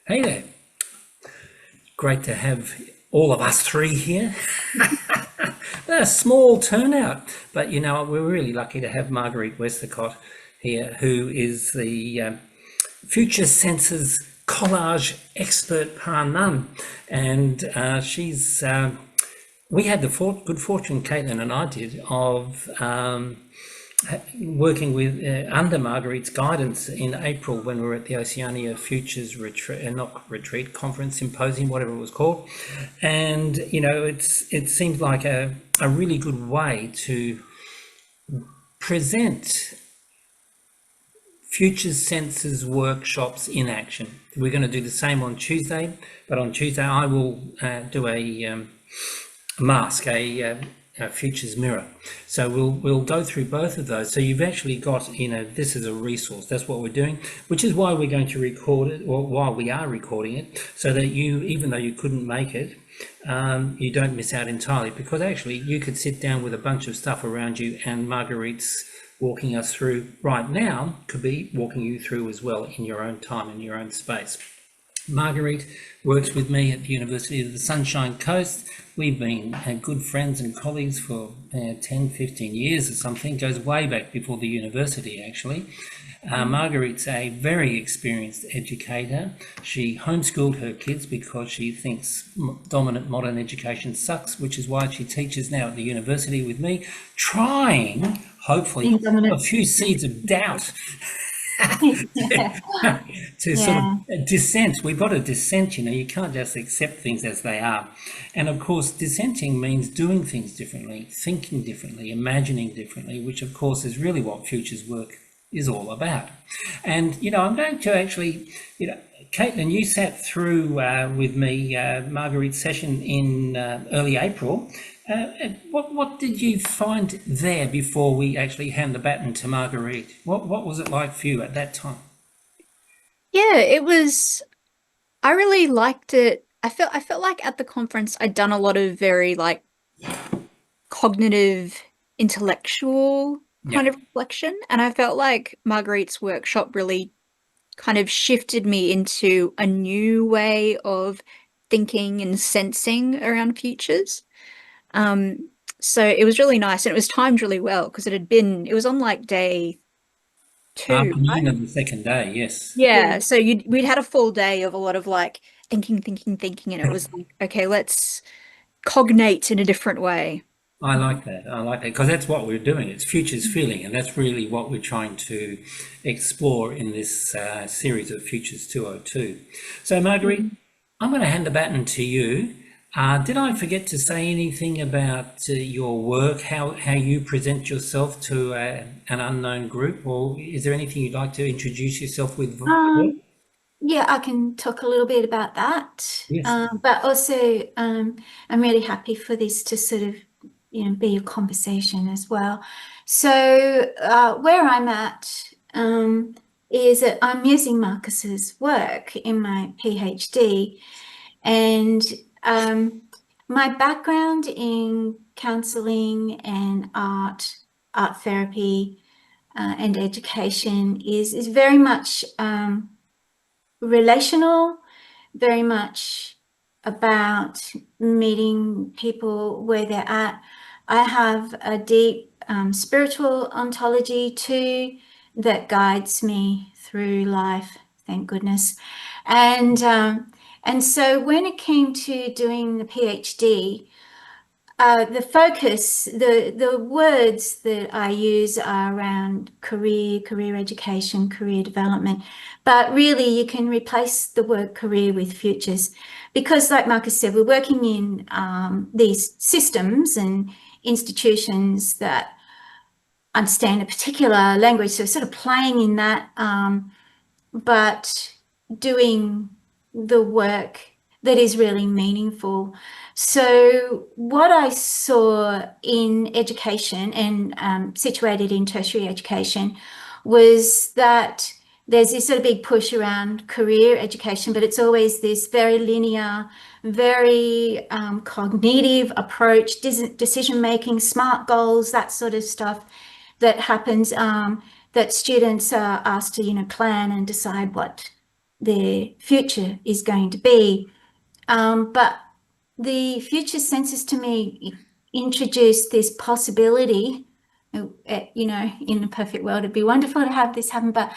Hey there. Great to have all of us three here. A small turnout, but we're really lucky to have Marguerite Westacott here, who is the Future Senses Collage expert par none. And we had the good fortune, Caitlin and I did, of working with under Marguerite's guidance in April when we were at the Oceania Futures retreat, not retreat, conference, symposium, whatever it was called. And it seems like a really good way to present Futures Senses workshops in action. We're going to do the same on Tuesday, but on Tuesday I will do a mask, a Futures Mirror. So we'll go through both of those. So you've actually got, this is a resource. That's what we're doing, which is why we're going to record it, or why we are recording it, so that you, even though you couldn't make it, you don't miss out entirely, because actually you could sit down with a bunch of stuff around you, and Marguerite's walking us through right now could be walking you through as well in your own time, in your own space. Marguerite works with me at the University of the Sunshine Coast. We've been good friends and colleagues for 10, 15 years or something. Goes way back before the university, actually. Marguerite's a very experienced educator. She homeschooled her kids because she thinks dominant modern education sucks, which is why she teaches now at the university with me, trying, hopefully, a few seeds of doubt to sort of dissent. We've got to dissent, you can't just accept things as they are. And of course, dissenting means doing things differently, thinking differently, imagining differently, which of course is really what futures work is all about. And, I'm going to actually, Caitlin, you sat through with me Marguerite's session in early April. What did you find there before we actually hand the baton to Marguerite? What was it like for you at that time? Yeah, I really liked it. I felt like at the conference I'd done a lot of very like cognitive, intellectual Yeah. kind of reflection, and I felt like Marguerite's workshop really kind of shifted me into a new way of thinking and sensing around futures. Um, so it was really nice, and it was timed really well because it was on like day two, right? Afternoon of the second day, yes. Yeah, so we'd had a full day of a lot of like thinking, thinking, thinking, and it was like, okay, let's cognate in a different way. I like that. I like that because that's what we're doing. It's futures feeling, and that's really what we're trying to explore in this series of Futures 202. So, Marguerite, Mhm. I'm going to hand the baton to you. Did I forget to say anything about your work, how you present yourself to an unknown group, or is there anything you'd like to introduce yourself with? Yeah, I can talk a little bit about that. Yes. But also, I'm really happy for this to sort of, be a conversation as well. So, where I'm at, is that I'm using Marcus's work in my PhD, and my background in counseling and art therapy, and education is very much relational, very much about meeting people where they're at. I have a deep spiritual ontology too that guides me through life, thank goodness. And so when it came to doing the PhD, the focus, the words that I use are around career education, career development. But really, you can replace the word career with futures, because, like Marcus said, we're working in these systems and institutions that understand a particular language, so sort of playing in that, but doing the work that is really meaningful. So what I saw in education and situated in tertiary education was that there's this sort of big push around career education, but it's always this very linear, very cognitive approach, decision making, smart goals, that sort of stuff that happens, that students are asked to, plan and decide what their future is going to be. But the future senses to me introduced this possibility, you know, in a perfect world, it'd be wonderful to have this happen, but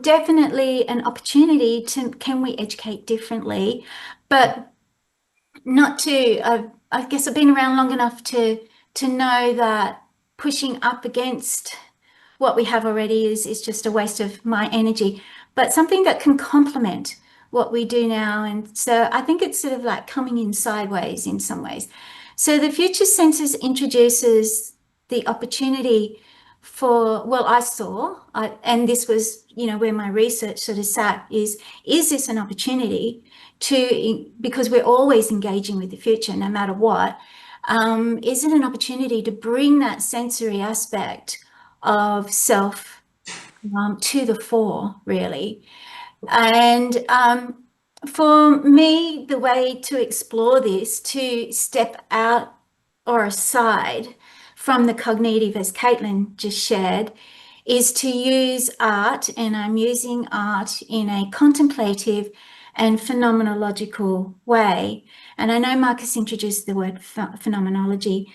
definitely an opportunity to, can we educate differently? But not to, I guess I've been around long enough to know that pushing up against what we have already is just a waste of my energy, but something that can complement what we do now. And so I think it's sort of like coming in sideways in some ways. So the Future Senses introduces the opportunity for, well, I saw, and this was, you know, where my research sort of sat, is this an opportunity to, because we're always engaging with the future no matter what, is it an opportunity to bring that sensory aspect of self to the fore, really? And for me, the way to explore this, to step out or aside from the cognitive, as Caitlin just shared, is to use art, and I'm using art in a contemplative and phenomenological way. And I know Marcus introduced the word phenomenology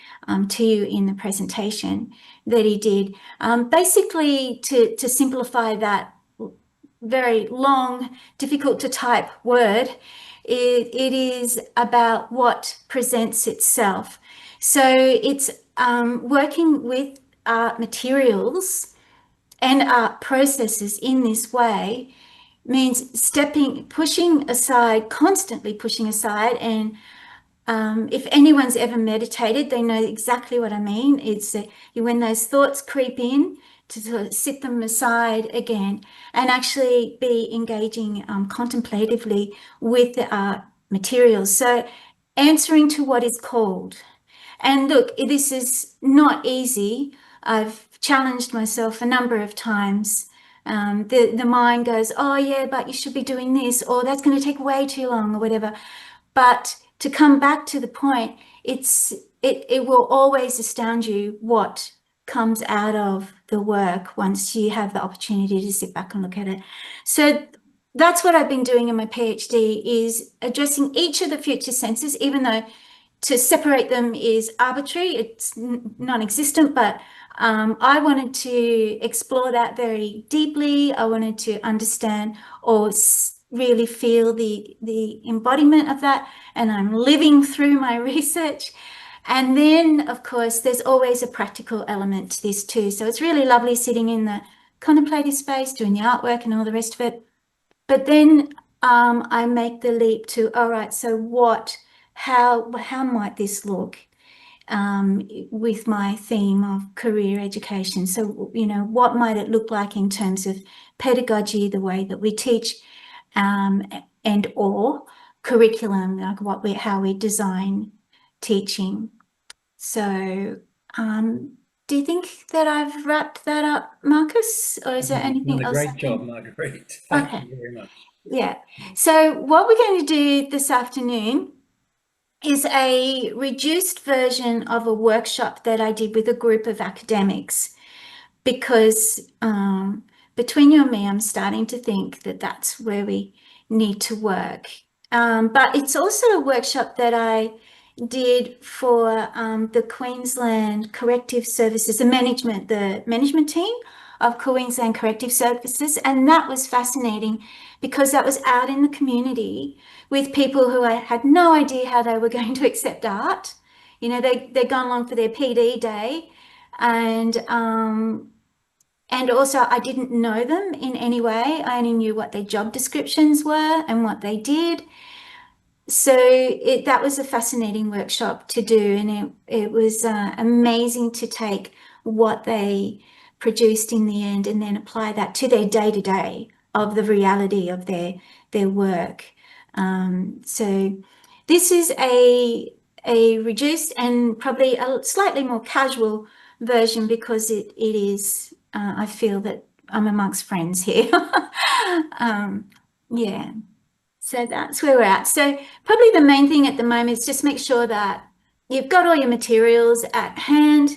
to you in the presentation that he did. Basically, to simplify that very long, difficult to type word, it is about what presents itself. So it's working with art materials and art processes in this way means pushing aside, constantly pushing aside. And if anyone's ever meditated, they know exactly what I mean. It's when those thoughts creep in, to sort of sit them aside again and actually be engaging contemplatively with the art materials. So answering to what is called. And look, this is not easy. I've challenged myself a number of times. The mind goes, oh yeah, but you should be doing this, or that's going to take way too long, or whatever. But to come back to the point, it will always astound you what comes out of the work once you have the opportunity to sit back and look at it. So that's what I've been doing in my PhD, is addressing each of the future senses, even though to separate them is arbitrary, it's non-existent, but I wanted to explore that very deeply. I wanted to understand or really feel the embodiment of that, and I'm living through my research. And then, of course, there's always a practical element to this too. So it's really lovely sitting in the contemplative space, doing the artwork and all the rest of it. But then I make the leap to, all right, so how might this look with my theme of career education? So, you know, what might it look like in terms of pedagogy, the way that we teach, and or curriculum, like how we design teaching. So do you think that I've wrapped that up, Marcus, or is there anything else? Great job, Marguerite. Thank you very much. Yeah. So what we're going to do this afternoon is a reduced version of a workshop that I did with a group of academics, because between you and me, I'm starting to think that that's where we need to work. But it's also a workshop that I did for the Queensland Corrective Services, the management team of Queensland Corrective Services. And that was fascinating because that was out in the community with people who I had no idea how they were going to accept art. You know, they'd gone along for their PD day, and also I didn't know them in any way. I only knew what their job descriptions were and what they did. So that was a fascinating workshop to do, and it was amazing to take what they produced in the end and then apply that to their day-to-day of the reality of their work. So this is a reduced and probably a slightly more casual version, because it is, I feel that I'm amongst friends here. Yeah. So that's where we're at. So probably the main thing at the moment is just make sure that you've got all your materials at hand,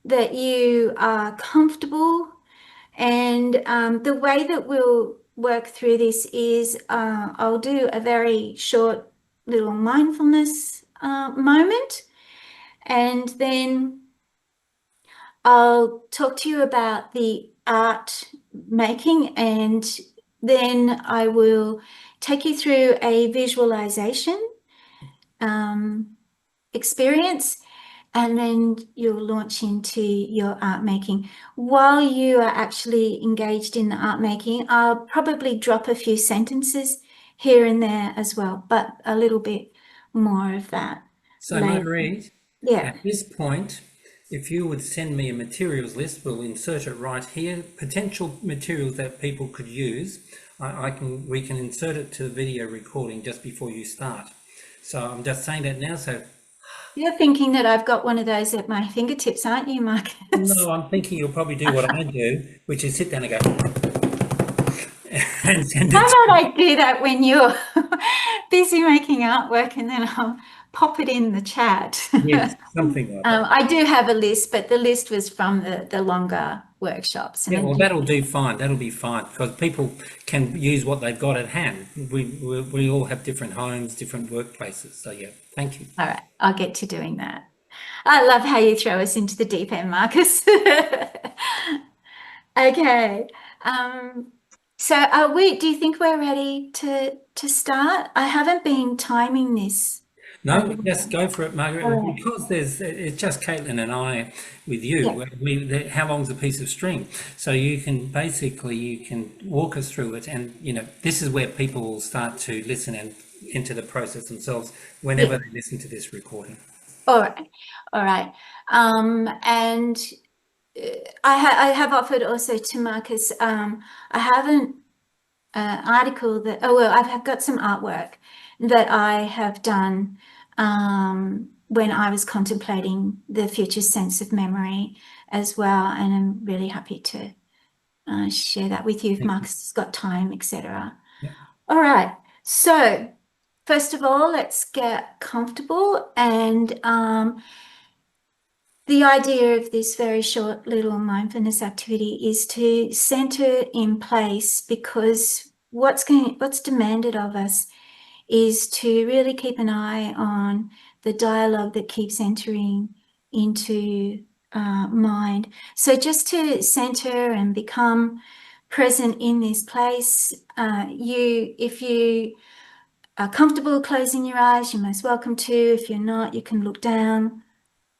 that you are comfortable, and the way that we'll work through this is I'll do a very short little mindfulness moment, and then I'll talk to you about the art making, and then I will take you through a visualization experience, and then you'll launch into your art making. While you are actually engaged in the art making, I'll probably drop a few sentences here and there as well, but a little bit more of that So later. Marguerite, Yeah. at this point, if you would send me a materials list, we'll insert it right here. Potential materials that people could use. We can insert it to the video recording just before you start. So I'm just saying that now. So You're thinking that I've got one of those at my fingertips, aren't you, Marcus? no, I'm thinking you'll probably do what I do, which is sit down and go and send How it. about I do that when you're busy making artwork, and then I'll pop it in the chat. Yes, something like that. I do have a list, but the list was from the longer workshops. And Yeah, well, that'll do fine. That'll be fine because people can use what they've got at hand. We all have different homes, different workplaces. So yeah, thank you. All right, I'll get to doing that. I love how you throw us into the deep end, Marcus. Okay. So do you think we're ready to start? I haven't been timing this. No, just go for it, Margaret. All right. Because it's just Caitlin and I with you. Yeah. How long's a piece of string? So you can walk us through it, and this is where people will start to listen and into the process themselves whenever they listen to this recording. All right. And I have offered also to Marcus. I have an article that I've got some artwork that I have done when I was contemplating the future sense of memory as well, and I'm really happy to share that with you if Marcus has got time, etc. Yeah. All right. So first of all, let's get comfortable, and the idea of this very short little mindfulness activity is to center in place, because what's demanded of us is to really keep an eye on the dialogue that keeps entering into mind. So just to center and become present in this place, if you are comfortable closing your eyes, you're most welcome to. If you're not, you can look down.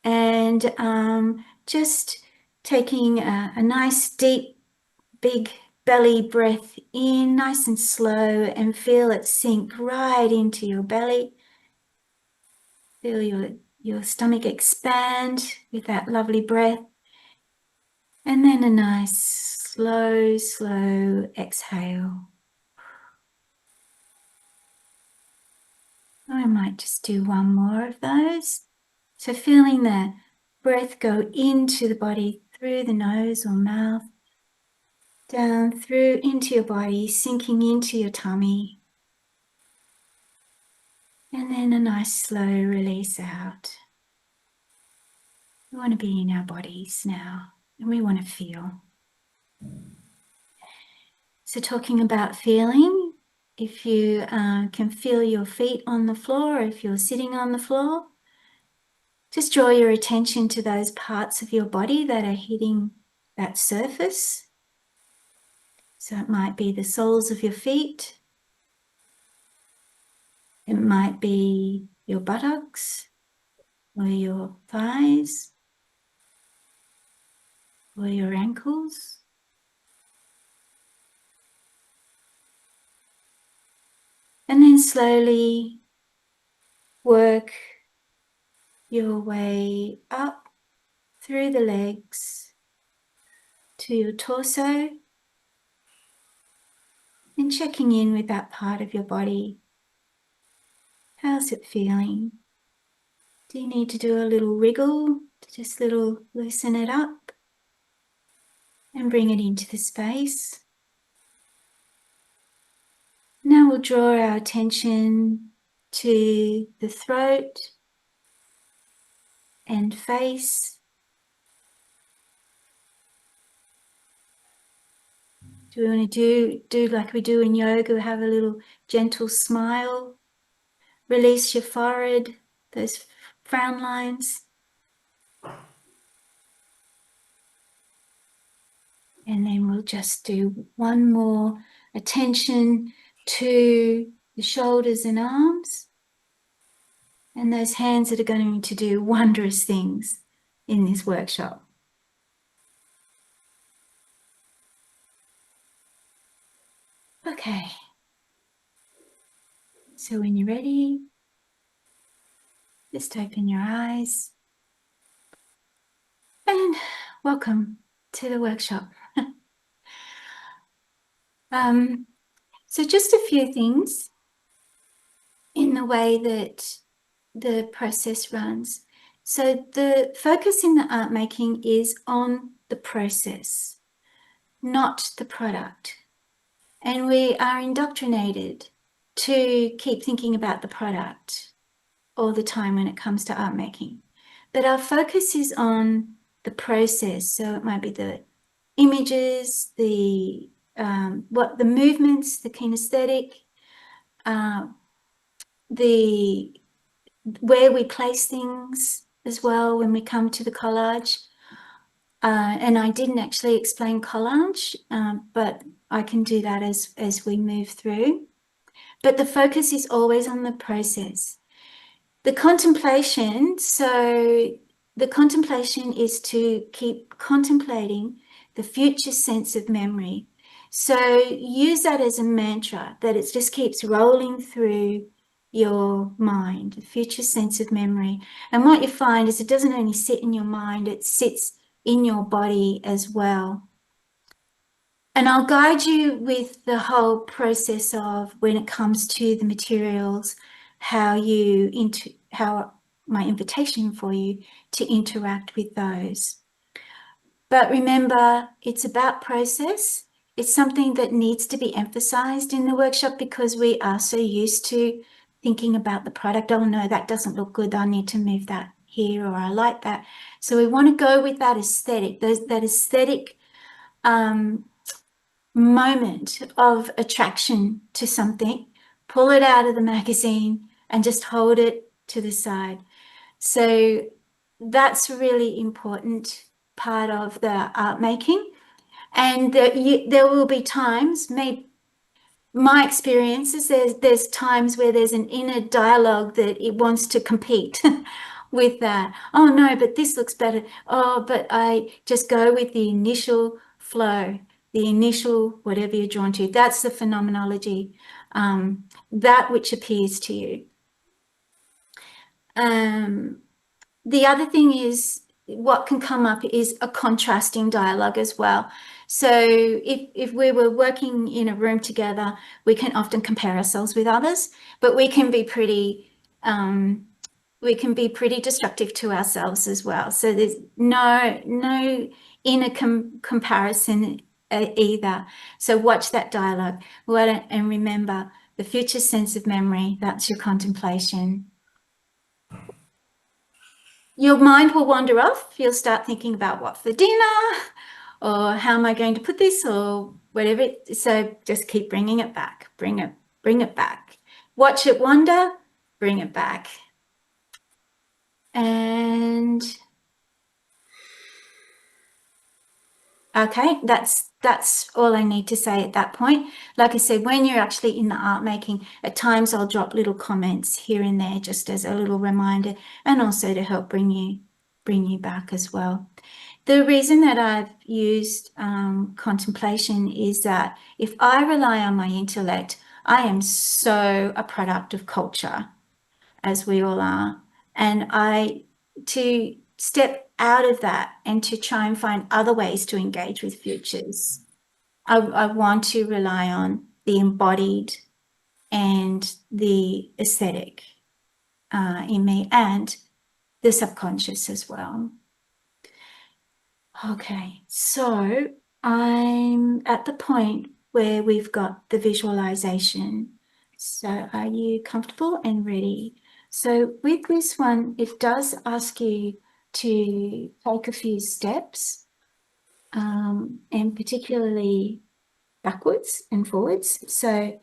And just taking a nice deep, big belly breath in, nice and slow, and feel it sink right into your belly. Feel your stomach expand with that lovely breath. And then a nice slow exhale. I might just do one more of those. So feeling the breath go into the body through the nose or mouth, down through into your body, sinking into your tummy. And then a nice slow release out. We want to be in our bodies now, and we want to feel. So talking about feeling, if you can feel your feet on the floor, if you're sitting on the floor, just draw your attention to those parts of your body that are hitting that surface. So it might be the soles of your feet. It might be your buttocks or your thighs or your ankles. And then slowly work your way up through the legs to your torso, and checking in with that part of your body. How's it feeling? Do you need to do a little wriggle to just loosen it up and bring it into the space? Now we'll draw our attention to the throat and face. Do we want to do like we do in yoga, have a little gentle smile? Release your forehead, those frown lines. And then we'll just do one more attention to the shoulders and arms. And those hands that are going to do wondrous things in this workshop. Okay. So when you're ready, just open your eyes. And welcome to the workshop. So just a few things in the way that the process runs. So the focus in the art making is on the process, not the product. And we are indoctrinated to keep thinking about the product all the time when it comes to art making. But our focus is on the process. So it might be the images, the movements, the kinesthetic, where we place things as well when we come to the collage. And I didn't actually explain collage, but I can do that as we move through. But the focus is always on the process. The contemplation, so the contemplation is to keep contemplating the future sense of memory. So use that as a mantra, that it just keeps rolling through your mind, the future sense of memory. And what you find is it doesn't only sit in your mind, it sits in your body as well. And I'll guide you with the whole process of when it comes to the materials, how my invitation for you to interact with those. But remember, it's about process. It's something that needs to be emphasized in the workshop because we are so used to thinking about the product. Oh no, that doesn't look good. I need to move that here, or I like that. So we want to go with that aesthetic, that aesthetic moment of attraction to something, pull it out of the magazine and just hold it to the side. So that's a really important part of the art making. And there will be times, maybe my experience is there's times where there's an inner dialogue that it wants to compete with that. Oh no, but this looks better. Oh, but I just go with the initial flow, the initial whatever you're drawn to. That's the phenomenology, that which appears to you. The other thing is what can come up is a contrasting dialogue as well. So if we were working in a room together, we can often compare ourselves with others, but we can be pretty destructive to ourselves as well. So there's no inner comparison either. So watch that dialogue. And remember, the future sense of memory, that's your contemplation. Your mind will wander off. You'll start thinking about what for dinner, or how am I going to put this, or whatever. So just keep bringing it back, bring it back. Watch it wander, bring it back. And okay, that's all I need to say at that point. Like I said, when you're actually in the art making, at times I'll drop little comments here and there just as a little reminder, and also to help bring you back as well. The reason that I've used contemplation is that if I rely on my intellect, I am so a product of culture, as we all are. And to step out of that and to try and find other ways to engage with futures, I want to rely on the embodied and the aesthetic in me, and the subconscious as well. Okay, so I'm at the point where we've got the visualization. So are you comfortable and ready? So with this one, it does ask you to take a few steps, and particularly backwards and forwards. So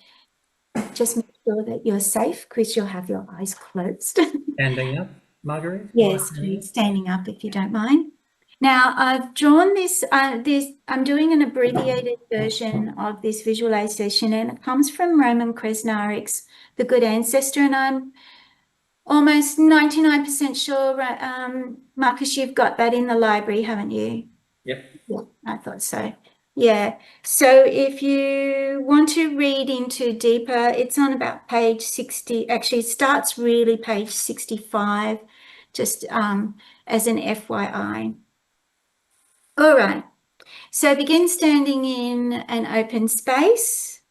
just make sure that you're safe. Chris, you'll have your eyes closed. Standing up, Marguerite? Yes, Standing up? standing up if you don't mind. Now, I've drawn this, I'm doing an abbreviated version of this visualization, and it comes from Roman Kresnarik's The Good Ancestor, and I'm almost 99% sure, Marcus, you've got that in the library, haven't you? Yep. Yeah, I thought so. Yeah. So if you want to read into deeper, it's on about page 60. Actually, it starts really page 65, just as an FYI. All right. So begin standing in an open space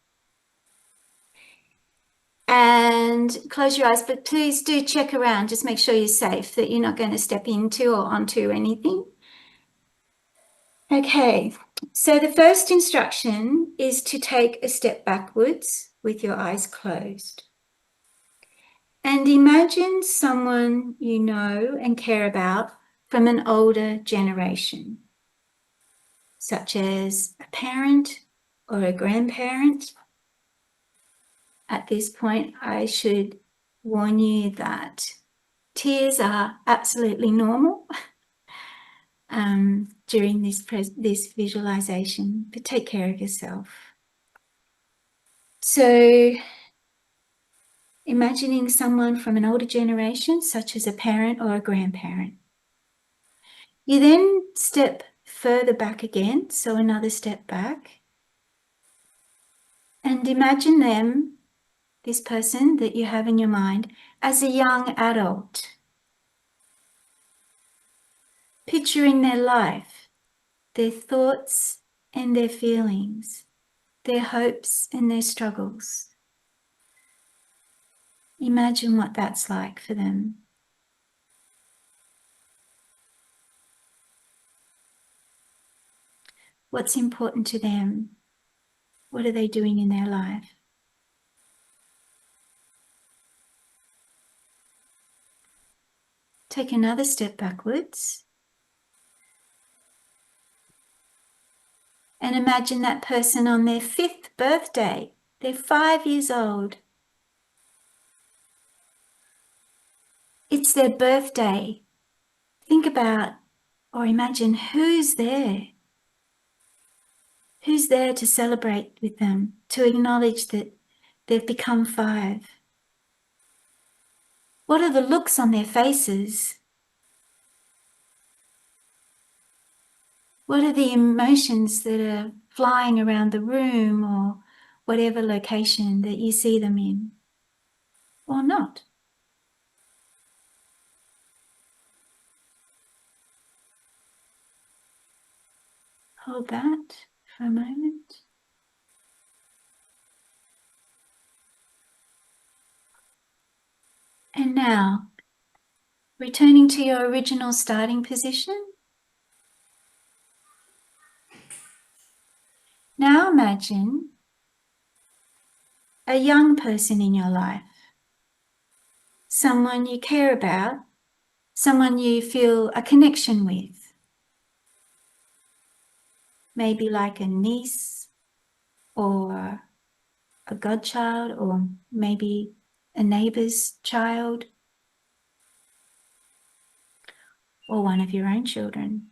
and close your eyes, but please do check around. Just make sure you're safe, that you're not going to step into or onto anything. Okay, so the first instruction is to take a step backwards with your eyes closed. And imagine someone you know and care about from an older generation, such as a parent or a grandparent. At this point, I should warn you that tears are absolutely normal during this visualization, but take care of yourself. So imagining someone from an older generation, such as a parent or a grandparent. You then step further back again, so another step back, and imagine them, this person that you have in your mind, as a young adult. Picturing their life, their thoughts and their feelings, their hopes and their struggles. Imagine what that's like for them. What's important to them? What are they doing in their life? Take another step backwards and imagine that person on their 5th birthday. They're 5 years old. It's their birthday. Think about or imagine who's there. Who's there to celebrate with them, to acknowledge that they've become 5? What are the looks on their faces? What are the emotions that are flying around the room or whatever location that you see them in? Or not? Hold that for a moment. And now, returning to your original starting position. Now imagine a young person in your life, someone you care about, someone you feel a connection with. Maybe like a niece or a godchild, or maybe a neighbour's child, or one of your own children.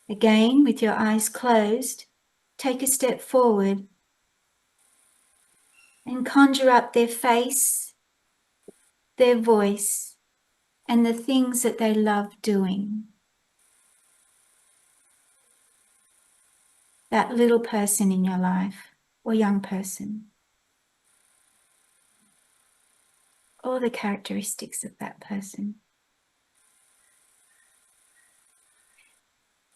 Again, with your eyes closed, take a step forward and conjure up their face, their voice, and the things that they love doing. That little person in your life, or young person. All the characteristics of that person.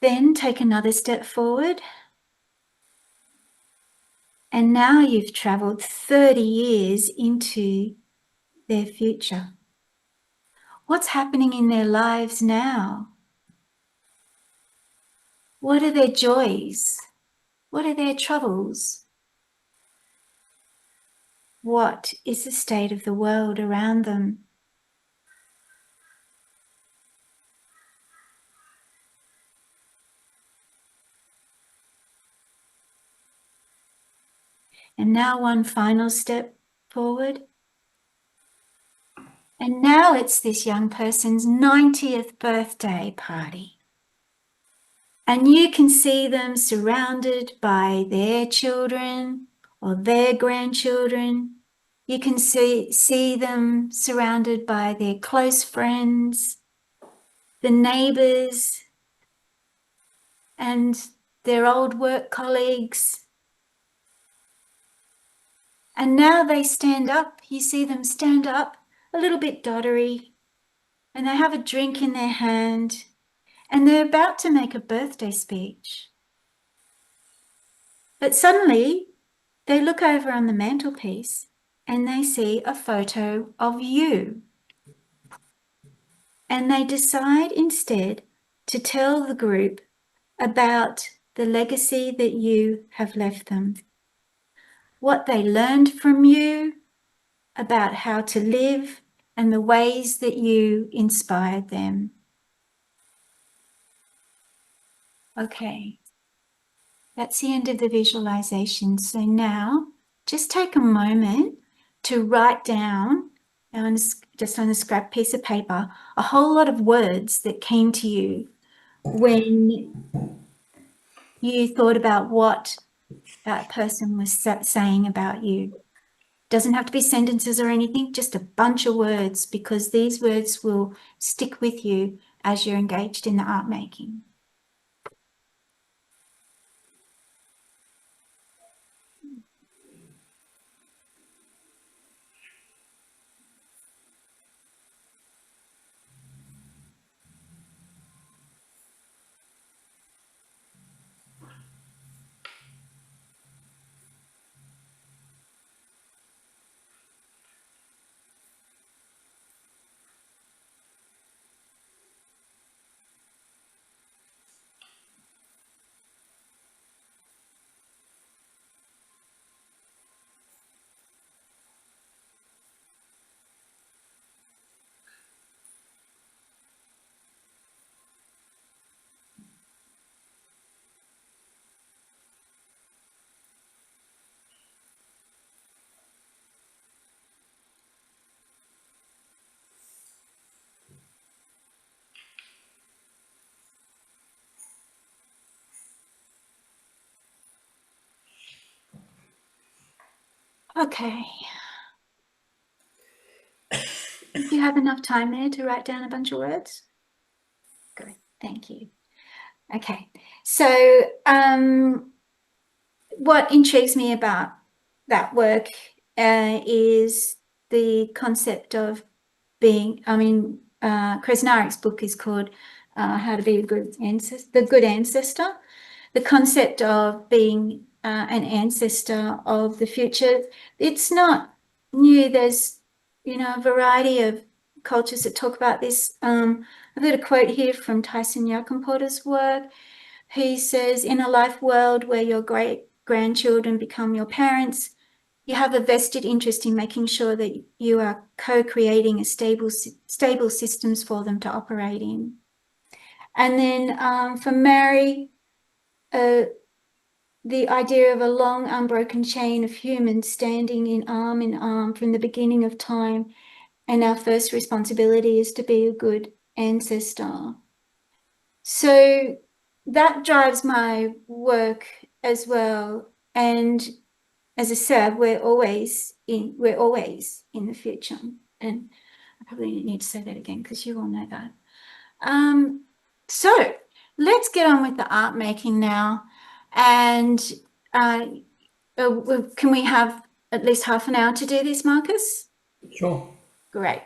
Then take another step forward. And now you've travelled 30 years into their future. What's happening in their lives now? What are their joys? What are their troubles? What is the state of the world around them? And now one final step forward. And now it's this young person's 90th birthday party. And you can see them surrounded by their children or their grandchildren. You can see them surrounded by their close friends, the neighbors, and their old work colleagues. And now they stand up. You see them stand up, a little bit doddery, and they have a drink in their hand, and they're about to make a birthday speech. But suddenly, they look over on the mantelpiece and they see a photo of you. And they decide instead to tell the group about the legacy that you have left them, what they learned from you, about how to live, and the ways that you inspired them. Okay, that's the end of the visualization. So now just take a moment to write down just on a scrap piece of paper a whole lot of words that came to you when you thought about what that person was saying about you. Doesn't have to be sentences or anything, just a bunch of words, because these words will stick with you as you're engaged in the art making. Okay. Do you have enough time there to write down a bunch of words? Good, thank you. Okay, so what intrigues me about that work is the concept of being, Chris Narek's book is called How to Be a Good Ancestor, The Good Ancestor. The concept of being an ancestor of the future, it's not new. There's, a variety of cultures that talk about this. I've got a quote here from Tyson Yunkaporta's work. He says, in a life world where your great-grandchildren become your parents, you have a vested interest in making sure that you are co-creating a stable systems for them to operate in. And then for Mary, the idea of a long unbroken chain of humans standing in arm from the beginning of time, and our first responsibility is to be a good ancestor. So that drives my work as well. And as I said, we're always in the future. And I probably need to say that again because you all know that. So let's get on with the art making now. And can we have at least half an hour to do this, Marcus? Sure. Great.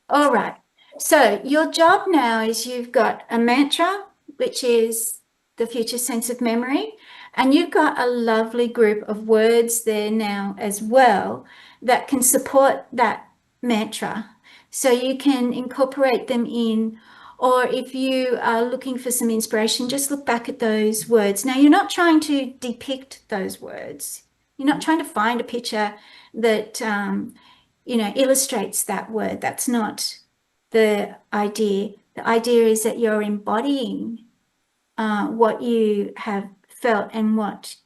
All right. So your job now is you've got a mantra, which is the future sense of memory, and you've got a lovely group of words there now as well that can support that mantra. So you can incorporate them in, or if you are looking for some inspiration, just look back at those words. Now, you're not trying to depict those words. You're not trying to find a picture that, illustrates that word. That's not the idea. The idea is that you're embodying what you have felt and what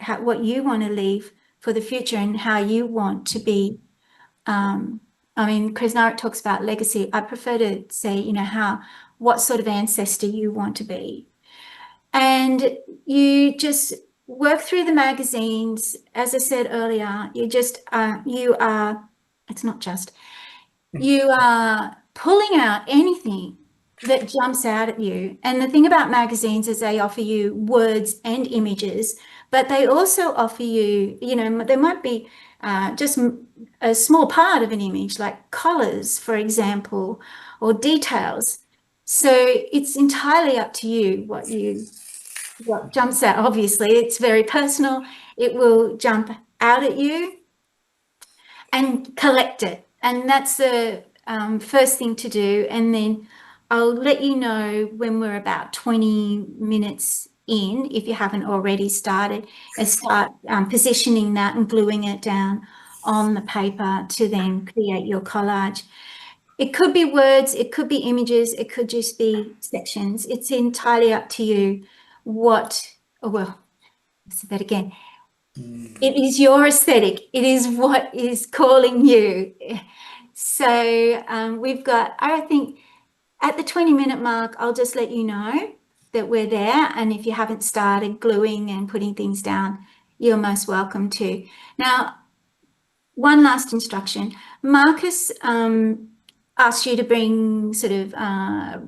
you want to leave for the future and how you want to be. I mean, Krishna talks about legacy. I prefer to say, you know, what sort of ancestor you want to be. And you just work through the magazines. As I said earlier, you are pulling out anything that jumps out at you. And the thing about magazines is they offer you words and images, but they also offer you, you know, there might be just a small part of an image, like colors, for example, or details. So it's entirely up to you what jumps out. Obviously, it's very personal. It will jump out at you, and collect it. And that's the first thing to do. And then I'll let you know when we're about 20 minutes in, if you haven't already started, and start positioning that and gluing it down on the paper to then create your collage. It could be words, it could be images, it could just be sections. It's entirely up to you well, I'll say that again. It is your aesthetic. It is what is calling you. So we've got, I think at the 20-minute mark, I'll just let you know that we're there. And if you haven't started gluing and putting things down, you're most welcome to. Now, one last instruction. Marcus asked you to bring sort of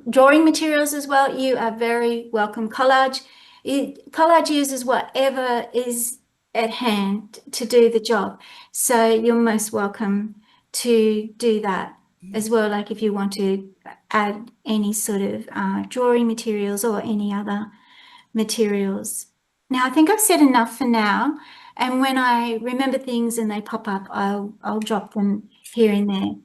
drawing materials as well. You are very welcome. Collage uses whatever is at hand to do the job. So you're most welcome to do that as well. Like if you want to add any sort of drawing materials or any other materials. Now, I think I've said enough for now. And when I remember things and they pop up, I'll drop them here and there.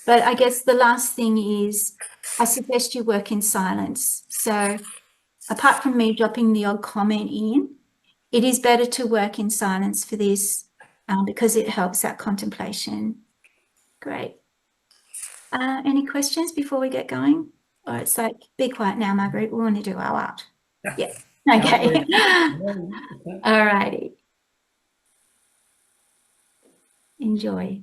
But I guess the last thing is I suggest you work in silence. So apart from me dropping the odd comment in, it is better to work in silence for this because it helps that contemplation. Great. Any questions before we get going? Or it's like, be quiet now, Margaret. We want to do our art. Yeah. Okay. All righty. Enjoy.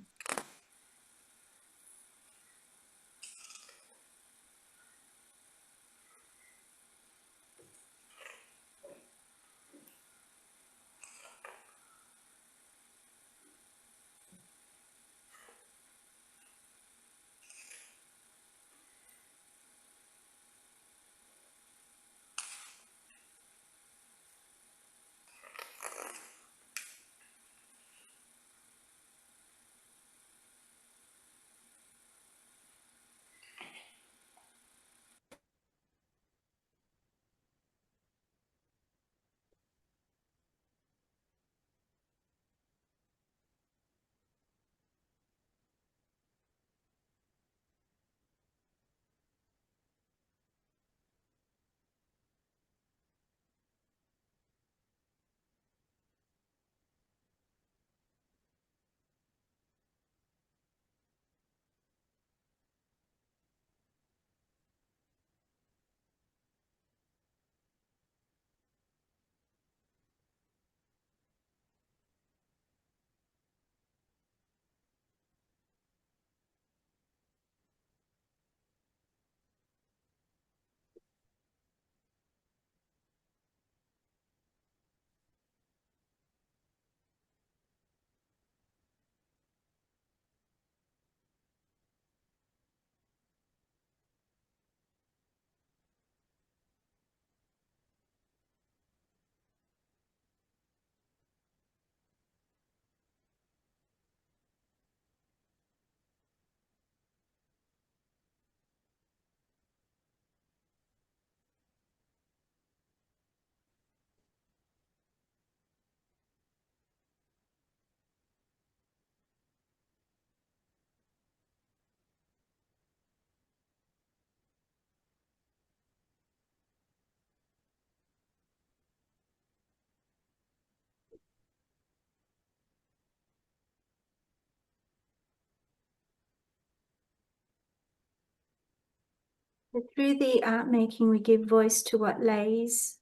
Through the art making, we give voice to what lays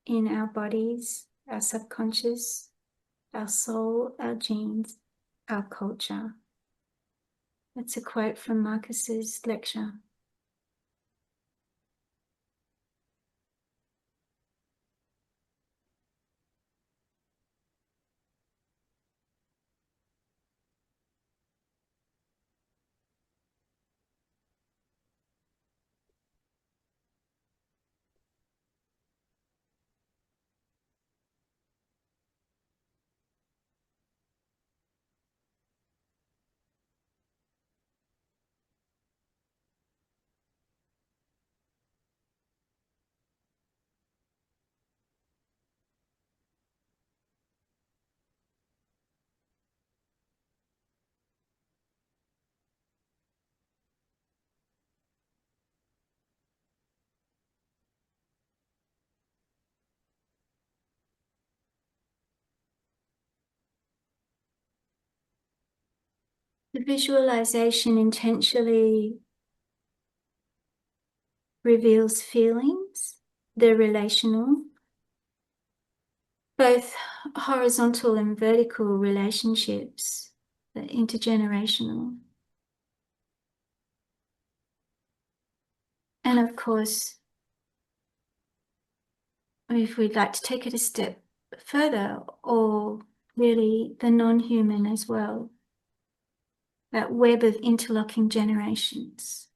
in our bodies, our subconscious, our soul, our genes, our culture. That's a quote from Marcus's lecture. The visualization intentionally reveals feelings, they're relational, both horizontal and vertical relationships, they're intergenerational. And of course, if we'd like to take it a step further, or really the non-human as well, that web of interlocking generations,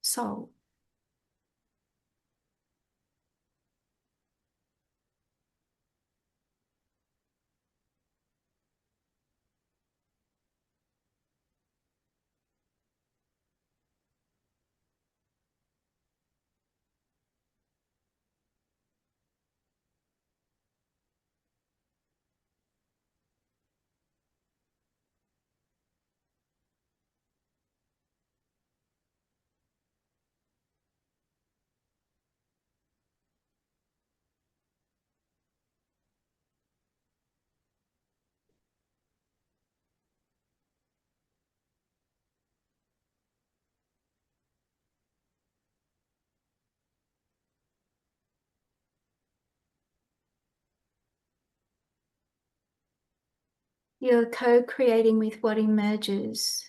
soul. You're co-creating with what emerges.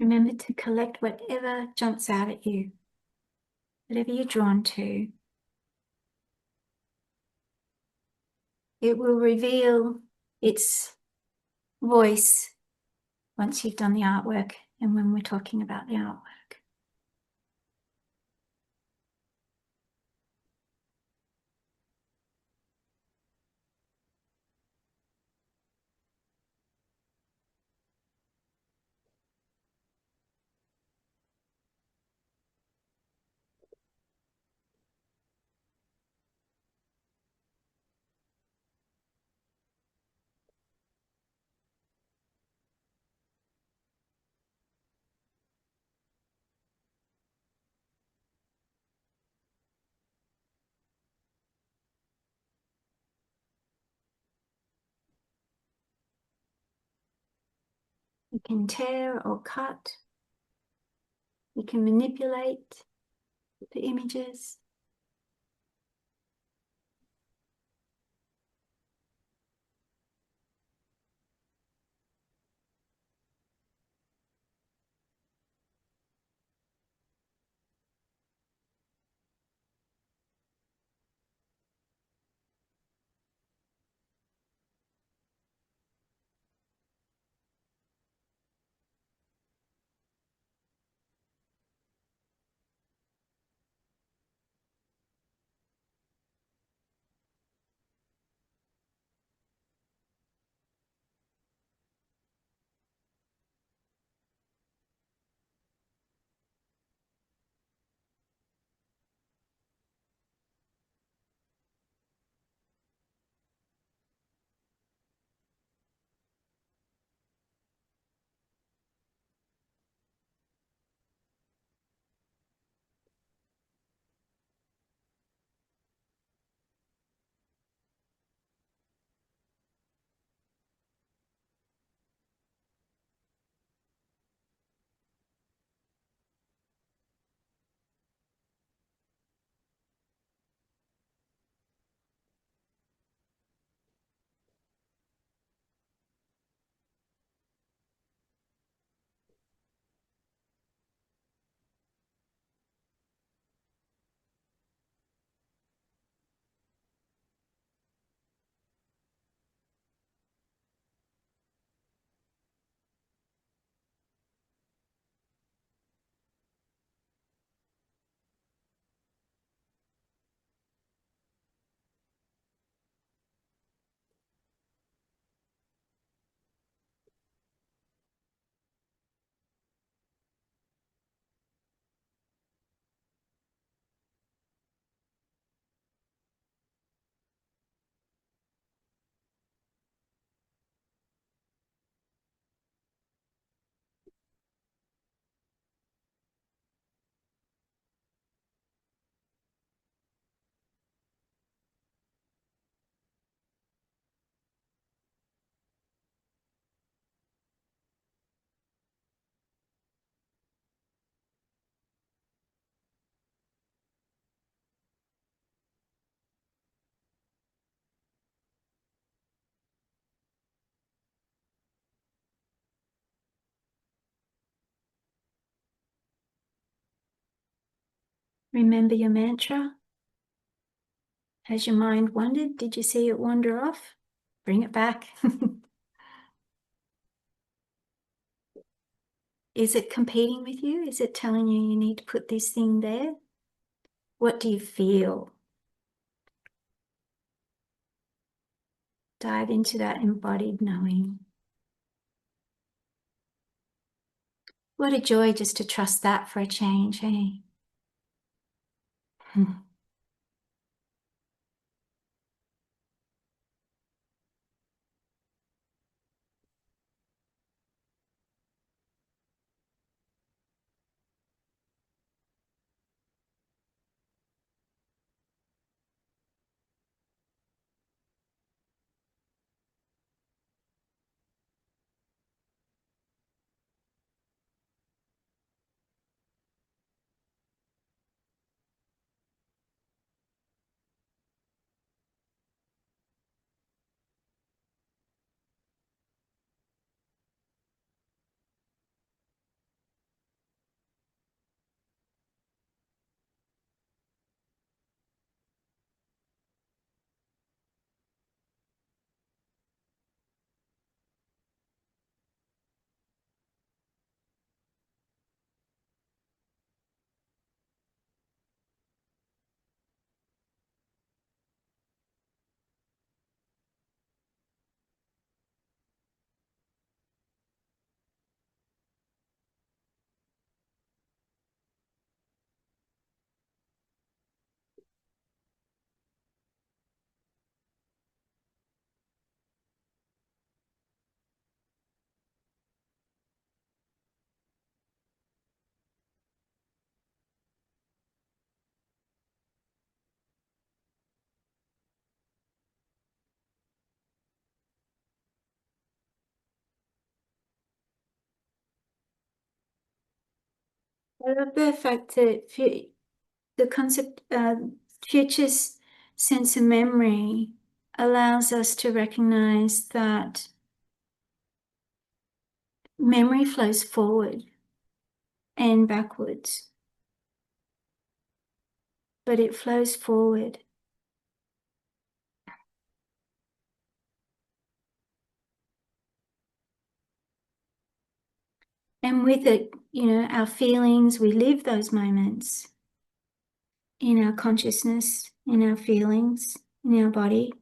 Remember to collect whatever jumps out at you, whatever you're drawn to. It will reveal its voice once you've done the artwork and when we're talking about the artwork. You can tear or cut. You can manipulate the images. Remember your mantra? Has your mind wandered? Did you see it wander off? Bring it back. Is it competing with you? Is it telling you you need to put this thing there? What do you feel? Dive into that embodied knowing. What a joy just to trust that for a change, hey? I love the fact that the concept, future's sense of memory allows us to recognize that memory flows forward and backwards, but it flows forward. And with it, our feelings, we live those moments in our consciousness, in our feelings, in our body.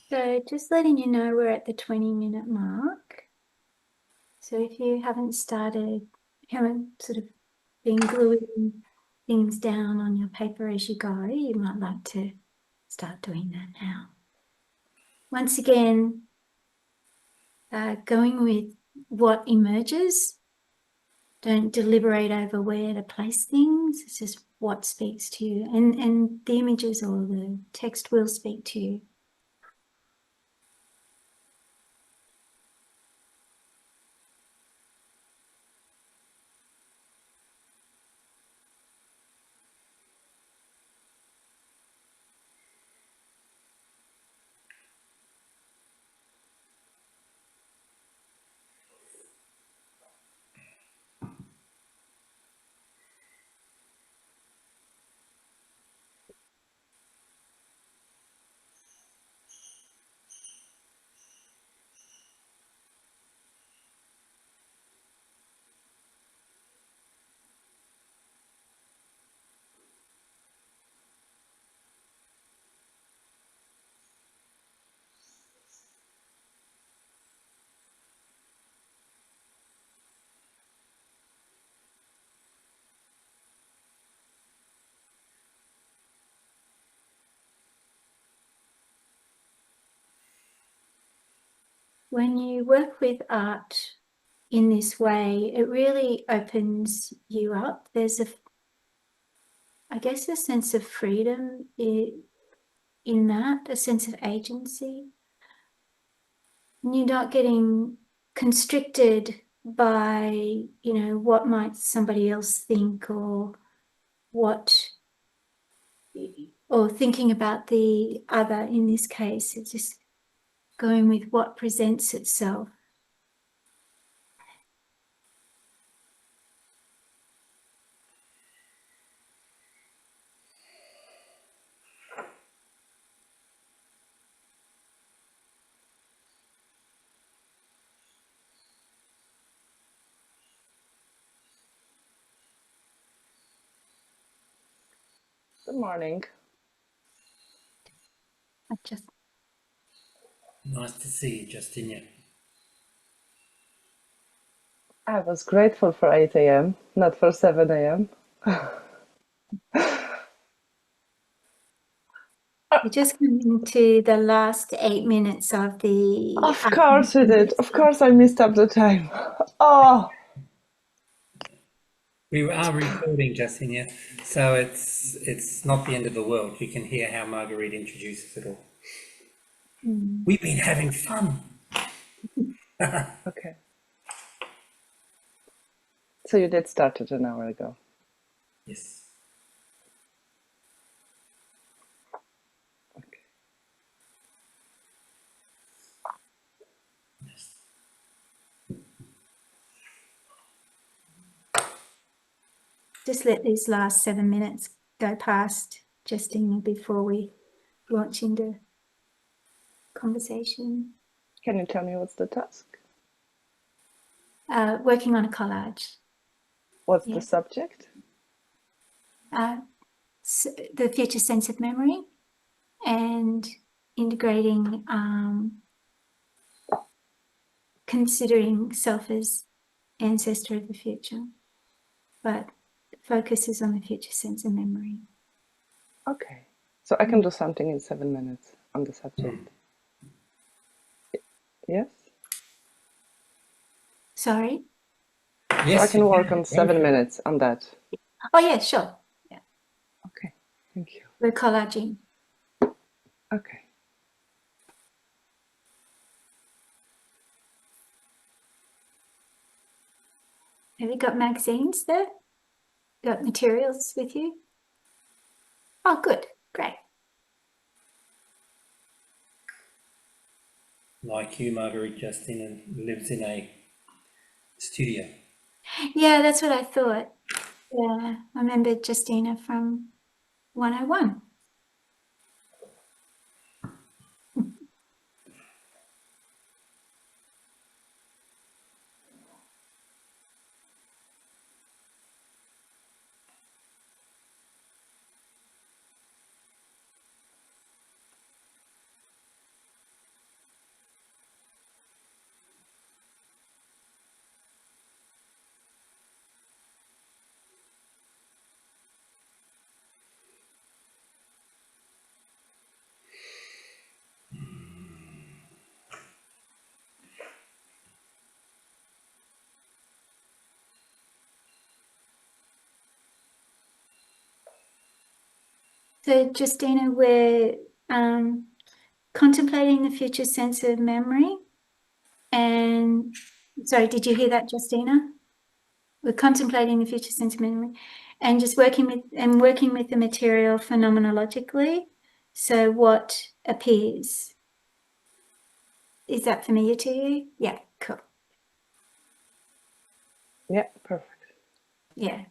So just letting you know we're at the 20-minute mark. So if you haven't sort of been gluing things down on your paper as you go, you might like to start doing that now. Once again, going with what emerges. Don't deliberate over where to place things. It's just what speaks to you. And the images or the text will speak to you. When you work with art in this way, it really opens you up. There's I guess, a sense of freedom in that, a sense of agency. And you're not getting constricted by, what might somebody else think or thinking about the other in this case. It's just going with what presents itself. Good morning. Nice to see you, Justinia. I was grateful for 8 a.m., not for 7 a.m. We're just coming to the last 8 minutes of the... Of course we did. Of course I missed up the time. Oh, We are recording, Justinia, so it's not the end of the world. You can hear how Marguerite introduces it all. We've been having fun. okay. So you did start it an hour ago. Yes. Okay. Yes. Just let these last 7 minutes go past, Justina, before we launch into conversation. Can you tell me what's the task? Working on a collage. What's the subject? The future sense of memory and integrating, considering self as ancestor of the future, but focus is on the future sense of memory. Okay. So I can do something in 7 minutes on the subject. Yes? Sorry? Yes, So I can work can. on 7 minutes on that. Oh, yeah, sure. Yeah. Okay. Thank you. We're collaging. Okay. Have you got magazines there? Got materials with you? Oh, good. Great. Like you, Marguerite Justina lives in a studio. Yeah, that's what I thought. Yeah, I remember Justina from 101. So, Justina, we're contemplating the future sense of memory. And sorry, did you hear that, Justina? We're contemplating the future sense of memory and just working with the material phenomenologically. So what appears? Is that familiar to you? Yeah, cool. Yeah, perfect. Yeah.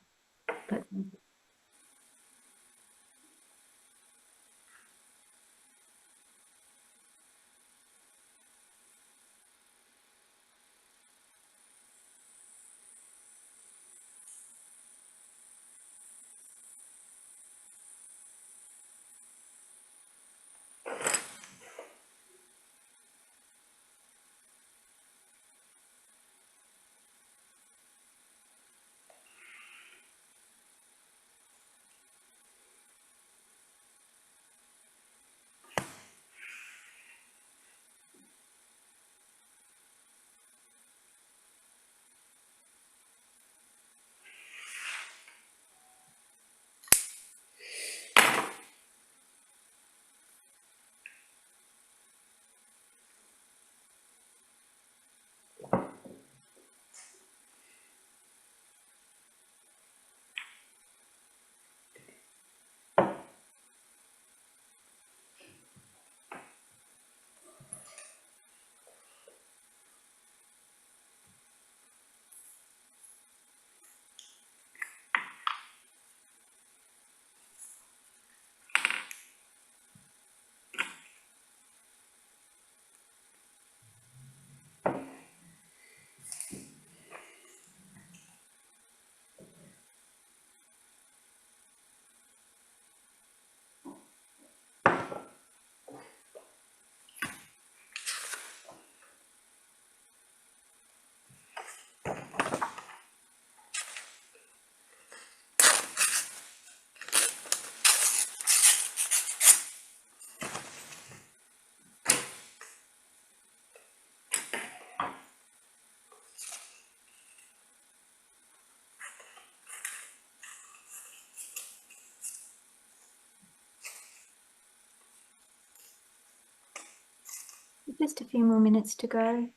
Just a few more minutes to go.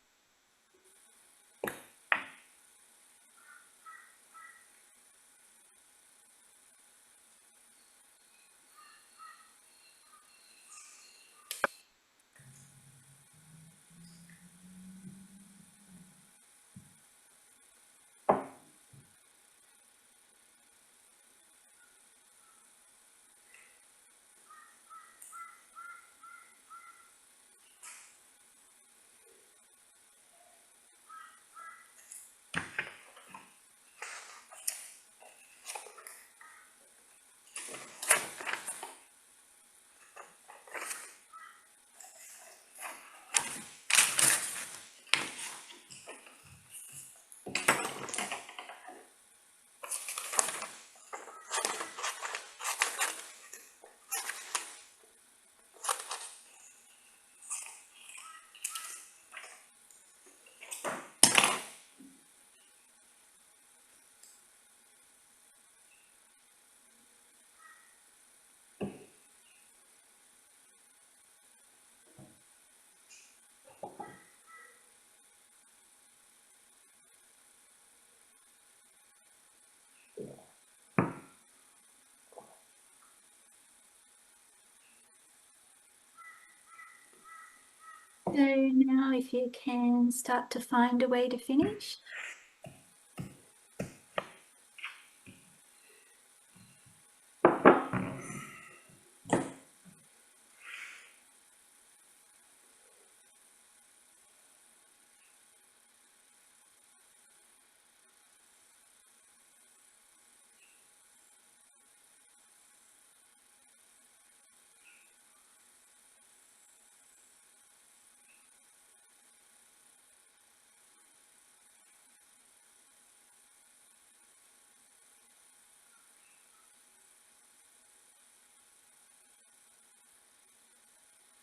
So now if you can start to find a way to finish.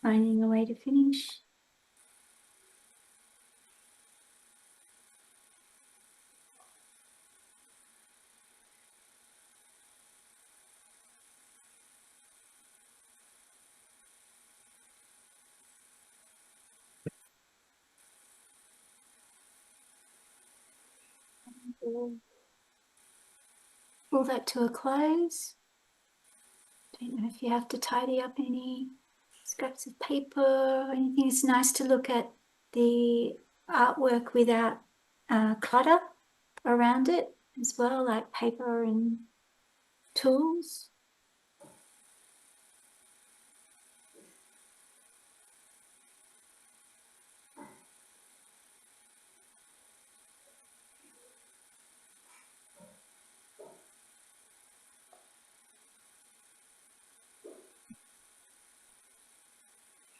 Finding a way to finish. pull that to a close. Don't know if you have to tidy up any scraps of paper or anything. It's nice to look at the artwork without clutter around it as well, like paper and tools.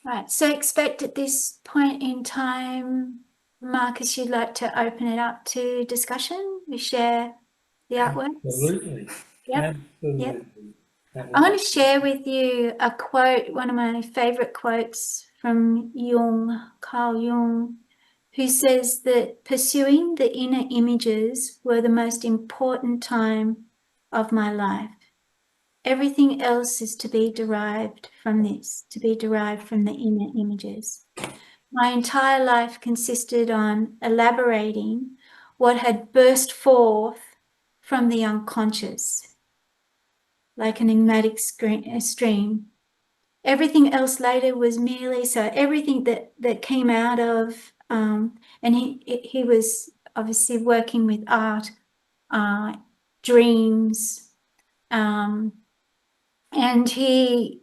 Right, so expect at this point in time, Marcus, you'd like to open it up to discussion. We share the artwork. Absolutely. Yep. Absolutely. Yep. That I was- want to share with you a quote, one of my favorite quotes from Jung, Carl Jung, who says that pursuing the inner images were the most important time of my life. Everything else is to be derived from this, to be derived from the inner images. My entire life consisted on elaborating what had burst forth from the unconscious, like an enigmatic stream. Everything else later was merely, so everything that came out of, and he was obviously working with art, dreams, and he,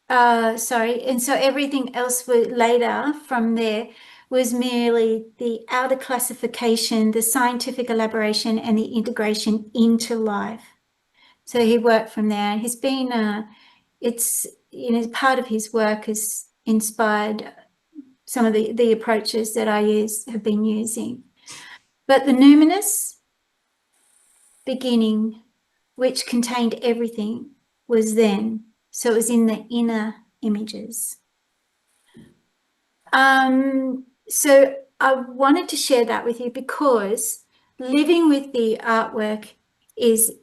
and so everything else was later from there was merely the outer classification, the scientific elaboration, and the integration into life. So he worked from there, and he's been, it's, you know, part of his work has inspired some of the approaches that I have been using. But the numinous beginning, which contained everything, was then. So it was in the inner images. So I wanted to share that with you because living with the artwork is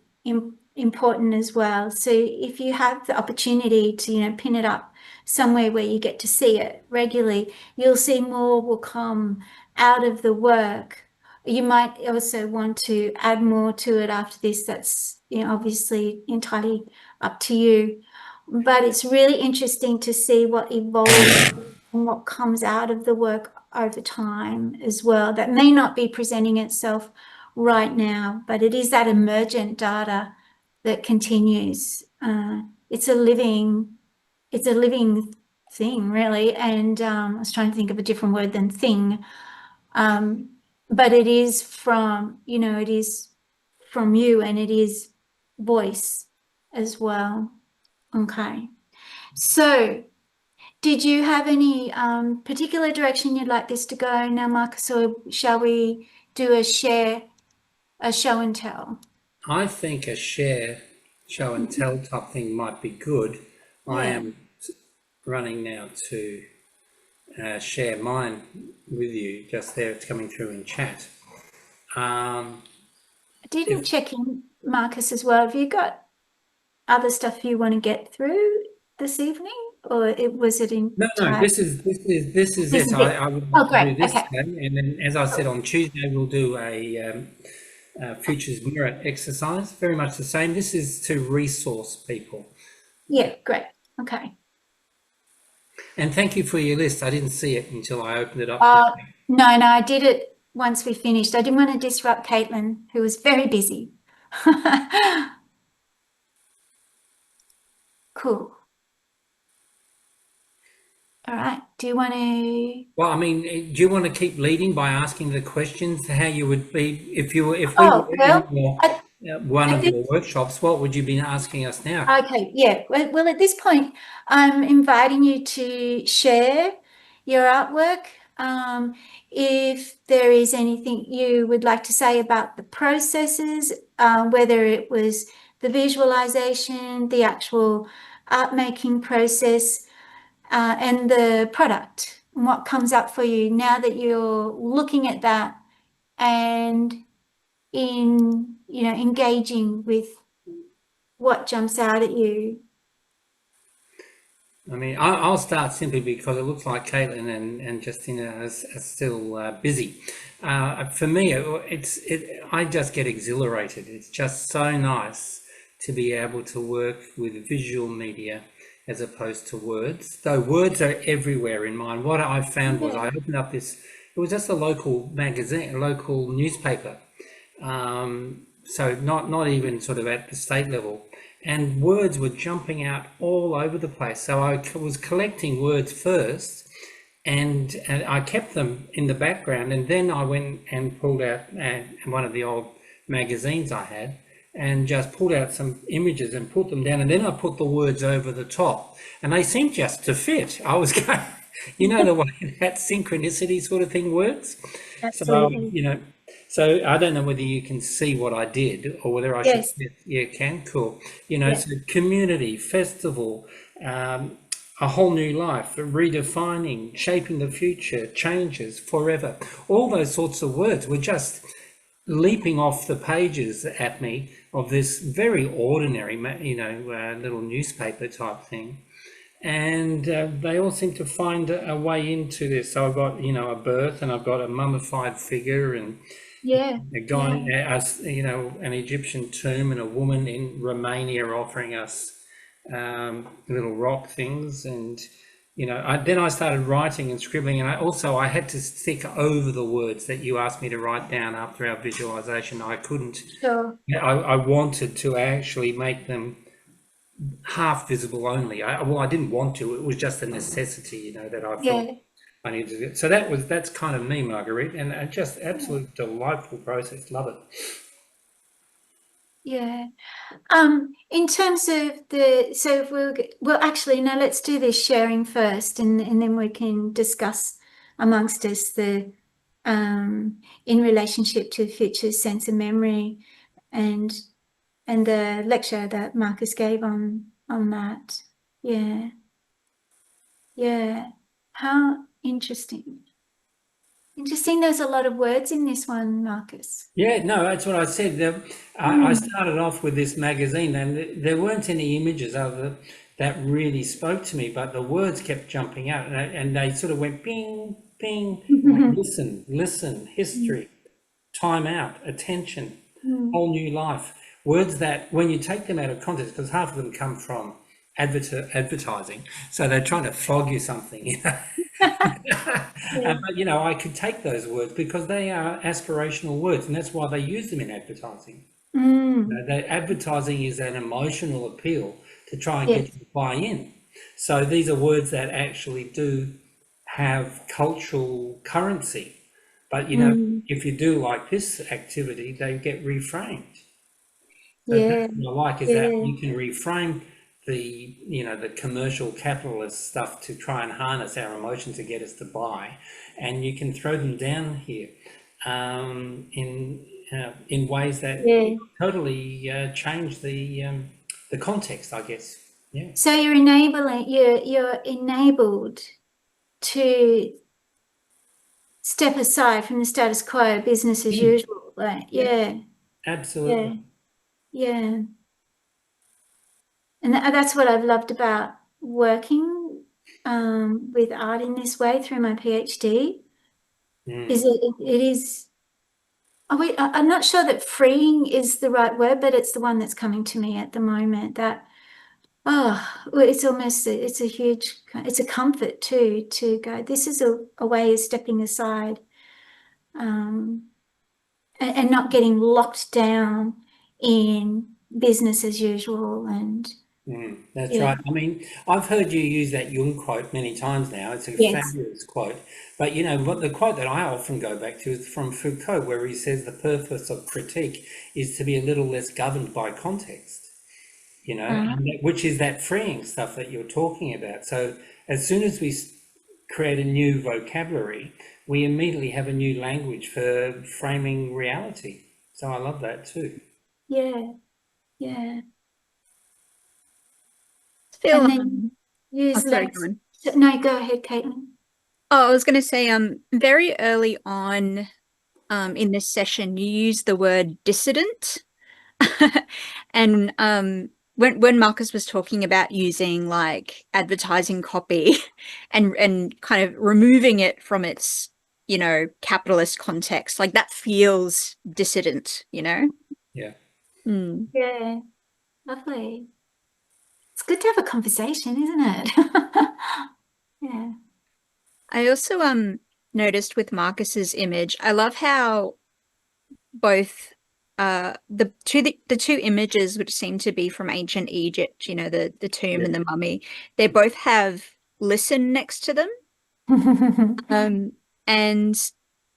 important as well. So if you have the opportunity to, you know, pin it up somewhere where you get to see it regularly, you'll see more will come out of the work. You might also want to add more to it after this. That's, you know, obviously entirely up to you. But it's really interesting to see what evolves and what comes out of the work over time as well. That may not be presenting itself right now, but it is that emergent data that continues. It's a living thing, really. And I was trying to think of a different word than thing. But it is from, you know, it is from you, and it is voice as well. Okay. So did you have any particular direction you'd like this to go now, Marcus, or shall we do a show and tell? I think a show and tell type thing might be good. I Yeah. am running now to share mine with you just there. It's coming through in chat. I didn't check in, Marcus, as well. Have you got other stuff you want to get through this evening, or was it in No, time? this is This it. is it. I would Oh, like to do great. this Okay. today, and then, as I said, on Tuesday we'll do a futures mirror exercise. Very much the same. This is to resource people. Yeah, great. Okay. And thank you for your list. I didn't see it until I opened it up. No, I did it once we finished. I didn't want to disrupt Caitlin, who was very busy. Cool. All right. Do you want to? Well, I mean, do you want to keep leading by asking the questions? How you would be if we Oh, were well, in one of your workshops? What would you be asking us now? Okay, yeah. Well, at this point, I'm inviting you to share your artwork. If there is anything you would like to say about the processes, whether it was the visualization, the actual art making process, and the product, and what comes up for you now that you're looking at that and in, you know, engaging with what jumps out at you. I mean, I'll start simply because it looks like Caitlin and Justina are still busy. For me, I just get exhilarated. It's just so nice to be able to work with visual media as opposed to words. Though words are everywhere in mine. What I found was I opened up this. It was just a local magazine, a local newspaper. So not even sort of at the state level. And words were jumping out all over the place. So I was collecting words first, and I kept them in the background. And then I went and pulled out one of the old magazines I had and just pulled out some images and put them down. And then I put the words over the top, and they seemed just to fit. I was going, the way that synchronicity sort of thing works. Absolutely. So, so I don't know whether you can see what I did or whether I should. Yeah, can. Cool. So community, festival, a whole new life, redefining, shaping the future, changes, forever. All those sorts of words were just leaping off the pages at me of this very ordinary, little newspaper type thing. And they all seem to find a way into this. So I've got, a birth, and I've got a mummified figure, and a guy, an Egyptian tomb, and a woman in Romania offering us little rock things. And then I started writing and scribbling, and I had to stick over the words that you asked me to write down after our visualization. I couldn't. Sure. I wanted to actually make them half visible only. I didn't want to. It was just a necessity, that I felt I needed to do. So that's kind of me, Marguerite, and just absolute delightful process. Love it. Yeah. In terms of actually, no, let's do this sharing first, and then we can discuss amongst us the in relationship to future sense of memory and the lecture that Marcus gave on that. Yeah. How interesting. Interesting. There's a lot of words in this one, Marcus. Yeah, no, that's what I said. I started off with this magazine, and there weren't any images other that really spoke to me, but the words kept jumping out, and they sort of went bing, bing, like, listen, history, time out, attention, whole new life. Words that, when you take them out of context, because half of them come from advertising, so they're trying to flog you something, But I could take those words because they are aspirational words, and that's why they use them in advertising. The advertising is an emotional appeal to try and get you to buy in. So these are words that actually do have cultural currency, but if you do like this activity, they get reframed. So that's what I like, is that you can reframe the commercial capitalist stuff to try and harness our emotions to get us to buy, and you can throw them down here in ways that totally change the context, I guess. Yeah. So you're enabled to step aside from the status quo, business as usual. Like, Absolutely. Yeah. And that's what I've loved about working with art in this way through my PhD, is it is, I'm not sure that freeing is the right word, but it's the one that's coming to me at the moment, that, it's almost, it's a comfort too, to go, this is a way of stepping aside and not getting locked down in business as usual. And that's right. I mean, I've heard you use that Jung quote many times now. It's a fabulous quote. But, what the quote that I often go back to is from Foucault, where he says the purpose of critique is to be a little less governed by context, which is that freeing stuff that you're talking about. So as soon as we create a new vocabulary, we immediately have a new language for framing reality. So I love that too. Yeah. Feel, And then use sorry, less. go on. No, go ahead, Caitlin. I was going to say, very early on, in this session, you used the word dissident, and when Marcus was talking about using like advertising copy and kind of removing it from its you know, capitalist context. Like that feels dissident, you know? Yeah. Mm. Yeah, lovely. It's good to have a conversation, isn't it? Yeah. I also noticed with Marcus's image, I love how both the two images which seem to be from ancient Egypt, you know, the tomb Yeah. and the mummy, they both have listen next to them. And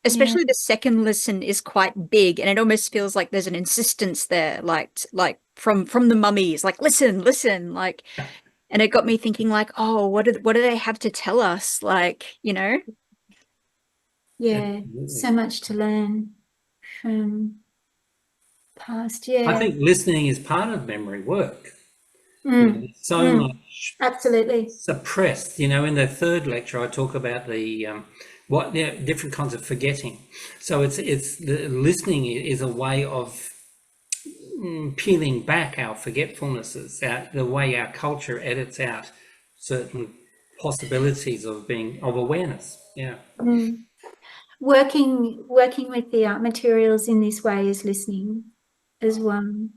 especially the second listen is quite big, and it almost feels like there's an insistence there, like from the mummies, like listen, listen, like, and it got me thinking, like, oh, what do they have to tell us, like, you know? Yeah, Absolutely. so much to learn from past. I Yeah. think listening is part of memory work. You know, Mm, there's so mm, much absolutely. suppressed. You know, in the third lecture, I talk about the different kinds of forgetting. So it's the listening is a way of peeling back our forgetfulnesses, the way our culture edits out certain possibilities of awareness. Yeah. Mm. Working with the art materials in this way is listening as well.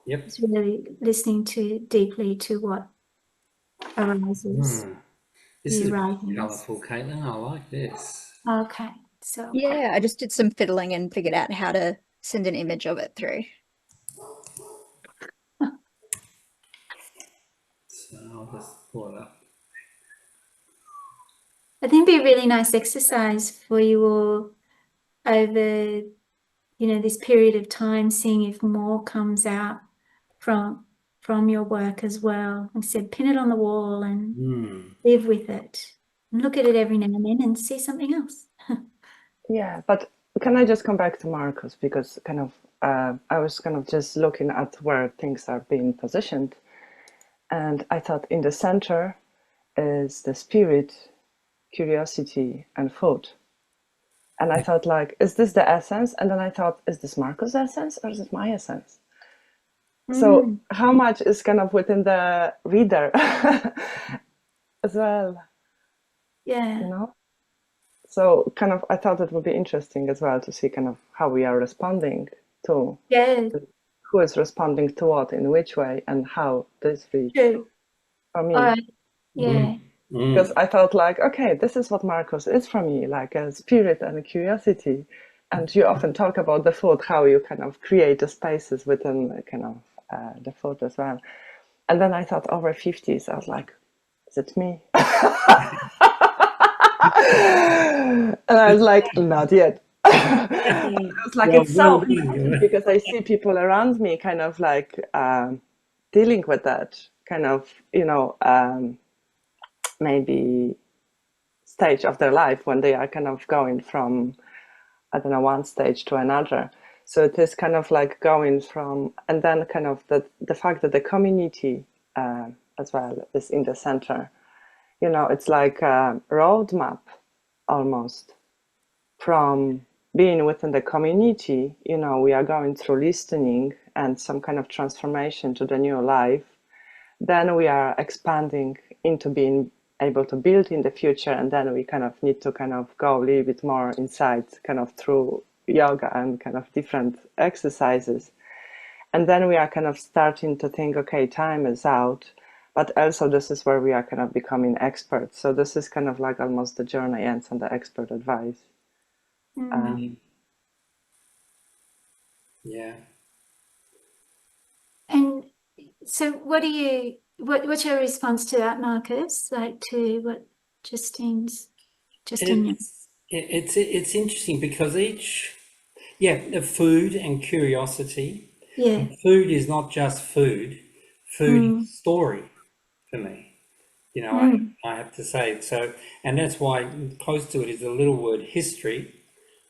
Yep. It's really listening to deeply to what arises. This The is writings. colourful, Caitlin. I like this. Okay, so Yeah, I just did some fiddling and figured out how to send an image of it through. So I'll just pull it up. I think it'd be a really nice exercise for you all over, you know, this period of time, seeing if more comes out from your work as well. Like I said, pin it on the wall and live with it. And look at it every now and then and see something else. Yeah, but can I just come back to Marcus, because kind of I was kind of just looking at where things are being positioned, and I thought in the center is the spirit, curiosity, and food. And I thought, like, is this the essence? And then I thought, is this Marcus' essence or is it my essence? So how much is kind of within the reader as well, Yeah. you know? So kind of I thought it would be interesting as well to see kind of how we are responding to Yeah. who is responding to what in which way and how this reach True. for me. All right. Yeah. Because I felt like, okay, this is what Marcus is for me, like a spirit and a curiosity. And you often talk about the food, how you kind of create the spaces within kind of the food as well. And then I thought over 50s, I was like, is it me? And I was like, not yet. I was like, Well, it's so well interesting done. because I see people around me kind of like dealing with that kind of, you know, maybe stage of their life when they are kind of going from, I don't know, one stage to another. So it is kind of like going from, and then kind of the fact that the community as well is in the center. You know, it's like a roadmap almost from being within the community. You know, we are going through listening and some kind of transformation to the new life. Then we are expanding into being able to build in the future, and then we kind of need to kind of go a little bit more inside, kind of through yoga and kind of different exercises. And then we are kind of starting to think, okay, time is out, but also this is where we are kind of becoming experts. So this is kind of like almost the journey ends on the expert advice. Yeah. And so what's your response to that, Marcus? Like to what Justine. It's interesting because the food and curiosity. Yeah. Food is not just food. Food is story for me. You know, I have to say so, and that's why close to it is the little word history.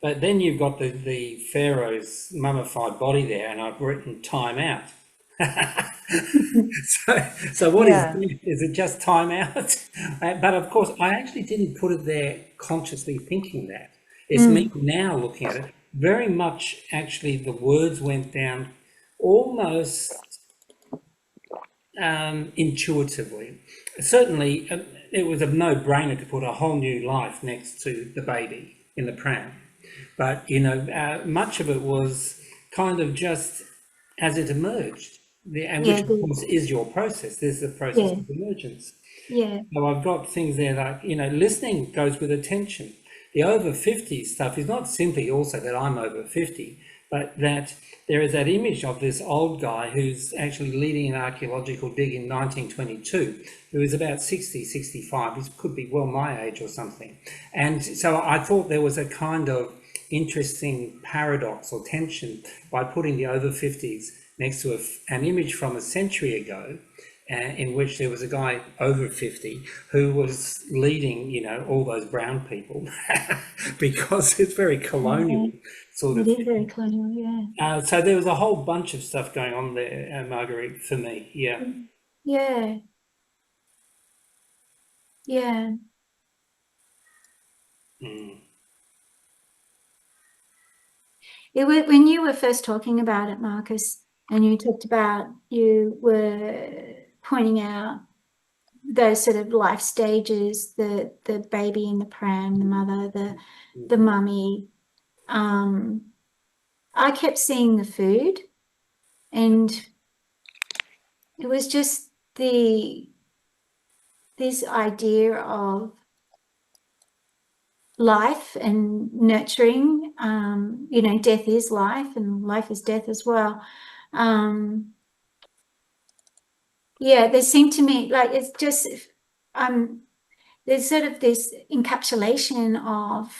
But then you've got the pharaoh's mummified body there, and I've written time out. So what is Yeah. it? Is it just time out? But of course, I actually didn't put it there consciously thinking that. It's me now looking at it. Very much, actually, the words went down almost intuitively. Certainly, it was a no-brainer to put a whole new life next to the baby. in the pram. But, much of it was kind of just as it emerged, and which, of course, is your process. There's the process of emergence. Yeah. So I've got things there like, listening goes with attention. The over 50 stuff is not simply also that I'm over 50, but that there is that image of this old guy who's actually leading an archaeological dig in 1922, who is about 60, 65. He could be well my age or something. And so I thought there was a kind of interesting paradox or tension by putting the over 50s next to an image from a century ago, in which there was a guy over 50 who was leading, all those brown people, because it's very colonial sort of. It is very colonial, yeah. So there was a whole bunch of stuff going on there, Marguerite, for me. Yeah. Yeah. Yeah. When you were first talking about it, Marcus, and you talked about, you were pointing out those sort of life stages, the baby in the pram, the mother, the mummy. I kept seeing the food, and it was just this idea of life and nurturing. Death is life, and life is death as well. There seemed to me like it's just there's sort of this encapsulation of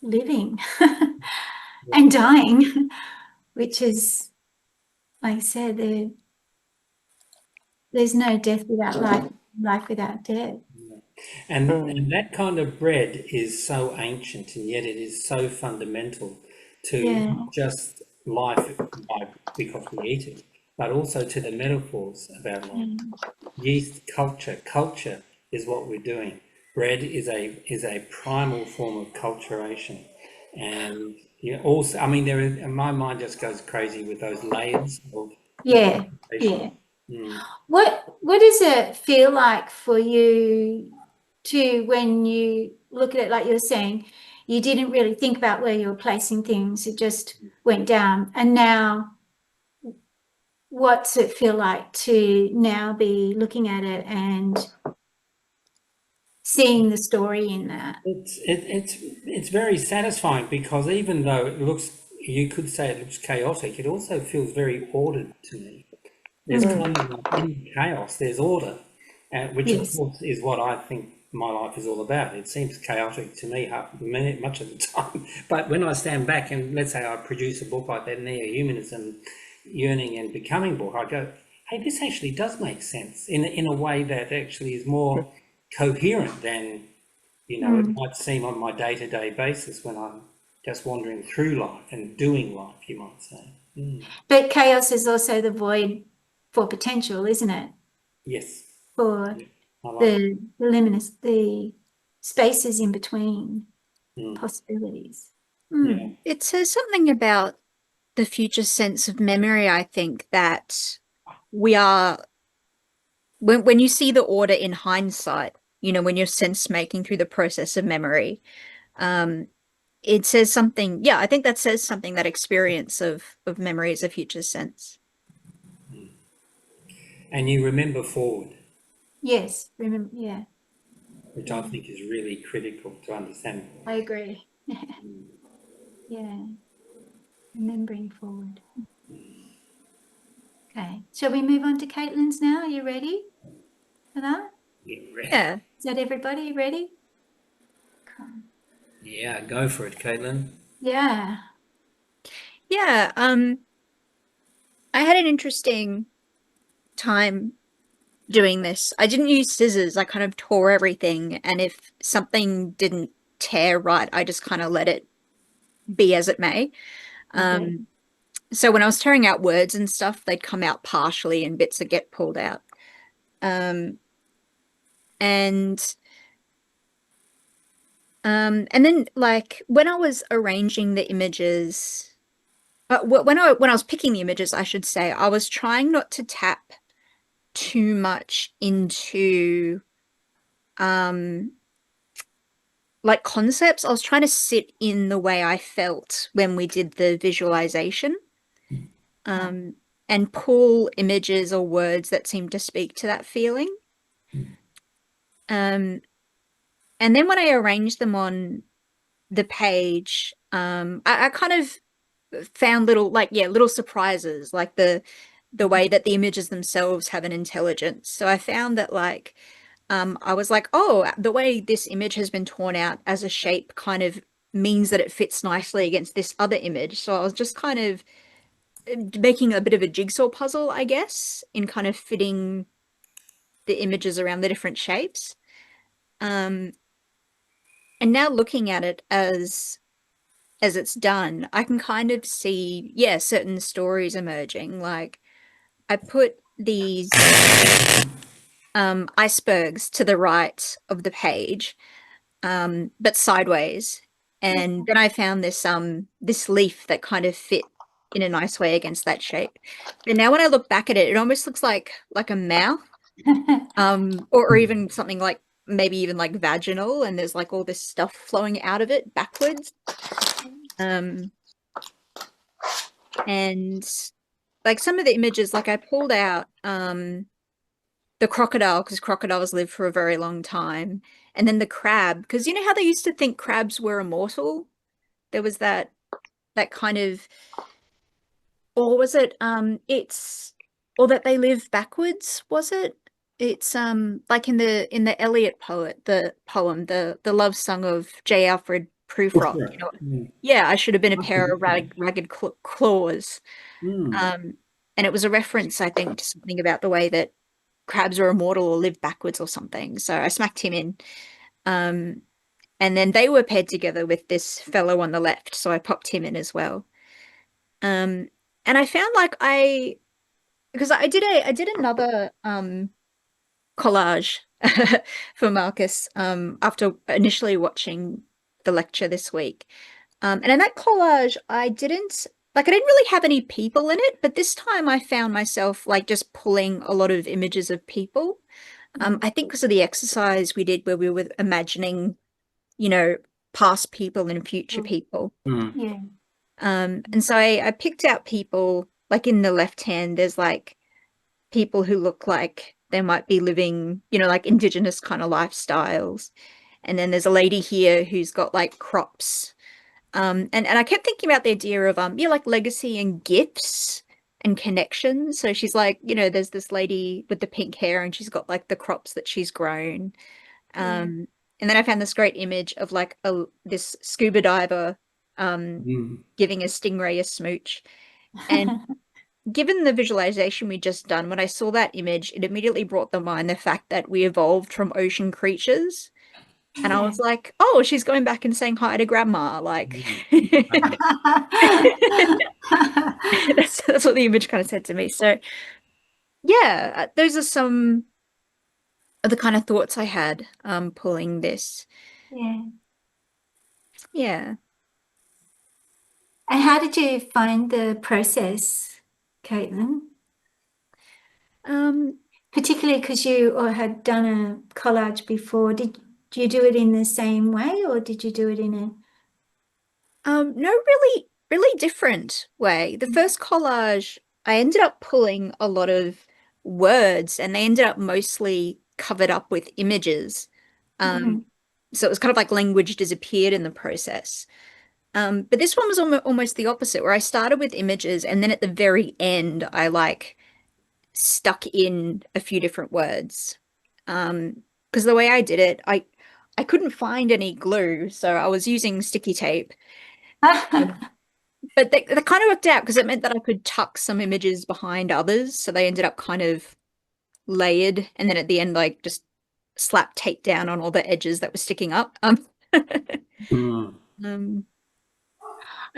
living and dying, which is, like I said, there's no death without life, life without death. And that kind of bread is so ancient, and yet it is so fundamental to not just life because we eat it, but also to the metaphors about life. Yeast, culture is what we're doing. Bread is a primal form of culturation, and also, I mean, my mind just goes crazy with those layers of What does it feel like for you when you look at it, like you're saying, you didn't really think about where you were placing things, it just went down, and now what's it feel like to now be looking at it and seeing the story in that? It's very satisfying, because even though you could say it looks chaotic, it also feels very ordered to me. There's kind of like, in chaos, there's order, which of course is what I think my life is all about. It seems chaotic to me much of the time, but when I stand back and let's say I produce a book like that neo-humanism, yearning and becoming book, I go, hey, this actually does make sense in a way that actually is more coherent than it might seem on my day-to-day basis when I'm just wandering through life and doing life, you might say. But chaos is also the void for potential, isn't it? Yes. For the luminous, the spaces in between possibilities. Yeah. It says something about the future sense of memory, I think, that we are, when you see the order in hindsight, when you're sense making through the process of memory, it says something, I think that says something, that experience of memory as a future sense. And you remember forward. Yes, remember, yeah. Which I think is really critical to understand. I agree. Yeah. Remembering forward. Okay. Shall we move on to Caitlin's now? Are you ready for that? Yeah. Is that everybody ready? Come. Yeah, go for it, Caitlin. Yeah. Yeah. I had an interesting time doing this. I didn't use scissors. I kind of tore everything, and if something didn't tear right, I just kind of let it be as it may. Okay. So when I was tearing out words and stuff, they'd come out partially and bits would get pulled out. And then, like, when I was arranging the images, when I was picking the images, I should say, I was trying not to tap too much into like concepts. I was trying to sit in the way I felt when we did the visualization, and pull images or words that seemed to speak to that feeling. And then when I arranged them on the page, I kind of found little little surprises, like the way that the images themselves have an intelligence. So I found that I was like, oh, the way this image has been torn out as a shape kind of means that it fits nicely against this other image. So I was just kind of making a bit of a jigsaw puzzle, I guess, in kind of fitting the images around the different shapes. And now looking at it as it's done, I can kind of see, certain stories emerging. Like I put these icebergs to the right of the page, but sideways. And then I found this leaf that kind of fit in a nice way against that shape. And now when I look back at it, it almost looks like a mouth, or even something like maybe even like vaginal, and there's like all this stuff flowing out of it backwards. And like some of the images, like I pulled out the crocodile, because crocodiles live for a very long time, and then the crab, because you know how they used to think crabs were immortal? There was that kind of, or was it or that they live backwards, was it? It's like in the Eliot poem, the love song of J. Alfred Prufrock, you know. Yeah, I should have been a pair of ragged claws. And it was a reference, I think, to something about the way that crabs are immortal or live backwards or something. So I smacked him in. And then they were paired together with this fellow on the left, so I popped him in as well. And I found because I did another collage for Marcus after initially watching the lecture this week. And in that collage, I didn't really have any people in it, but this time I found myself like just pulling a lot of images of people. I think because of the exercise we did where we were imagining, you know, past people and future people. Yeah. And so I picked out people, like in the left hand, there's like people who look like they might be living, you know, like indigenous kind of lifestyles. And then there's a lady here who's got like crops. And I kept thinking about the idea of like legacy and gifts and connections. So she's like, you know, there's this lady with the pink hair and she's got like the crops that she's grown. And then I found this great image of like this scuba diver giving a stingray a smooch. And given the visualization we just done, when I saw that image, it immediately brought to mind the fact that we evolved from ocean creatures. And I was like, oh, she's going back and saying hi to grandma. Like, that's what the image kind of said to me. So, yeah, those are some of the kind of thoughts I had pulling this. Yeah. Yeah. And how did you find the process, Caitlin? Particularly because you had done a collage before. Did you do it in the same way, or did you do it in a no, really different way. The first collage, I ended up pulling a lot of words and they ended up mostly covered up with images. So it was kind of like language disappeared in the process. But this one was almost the opposite, where I started with images and then at the very end, I like stuck in a few different words. Because the way I did it, I couldn't find any glue, so I was using sticky tape. But that kind of worked out because it meant that I could tuck some images behind others, so they ended up kind of layered, and then at the end, like just slap tape down on all the edges that were sticking up. I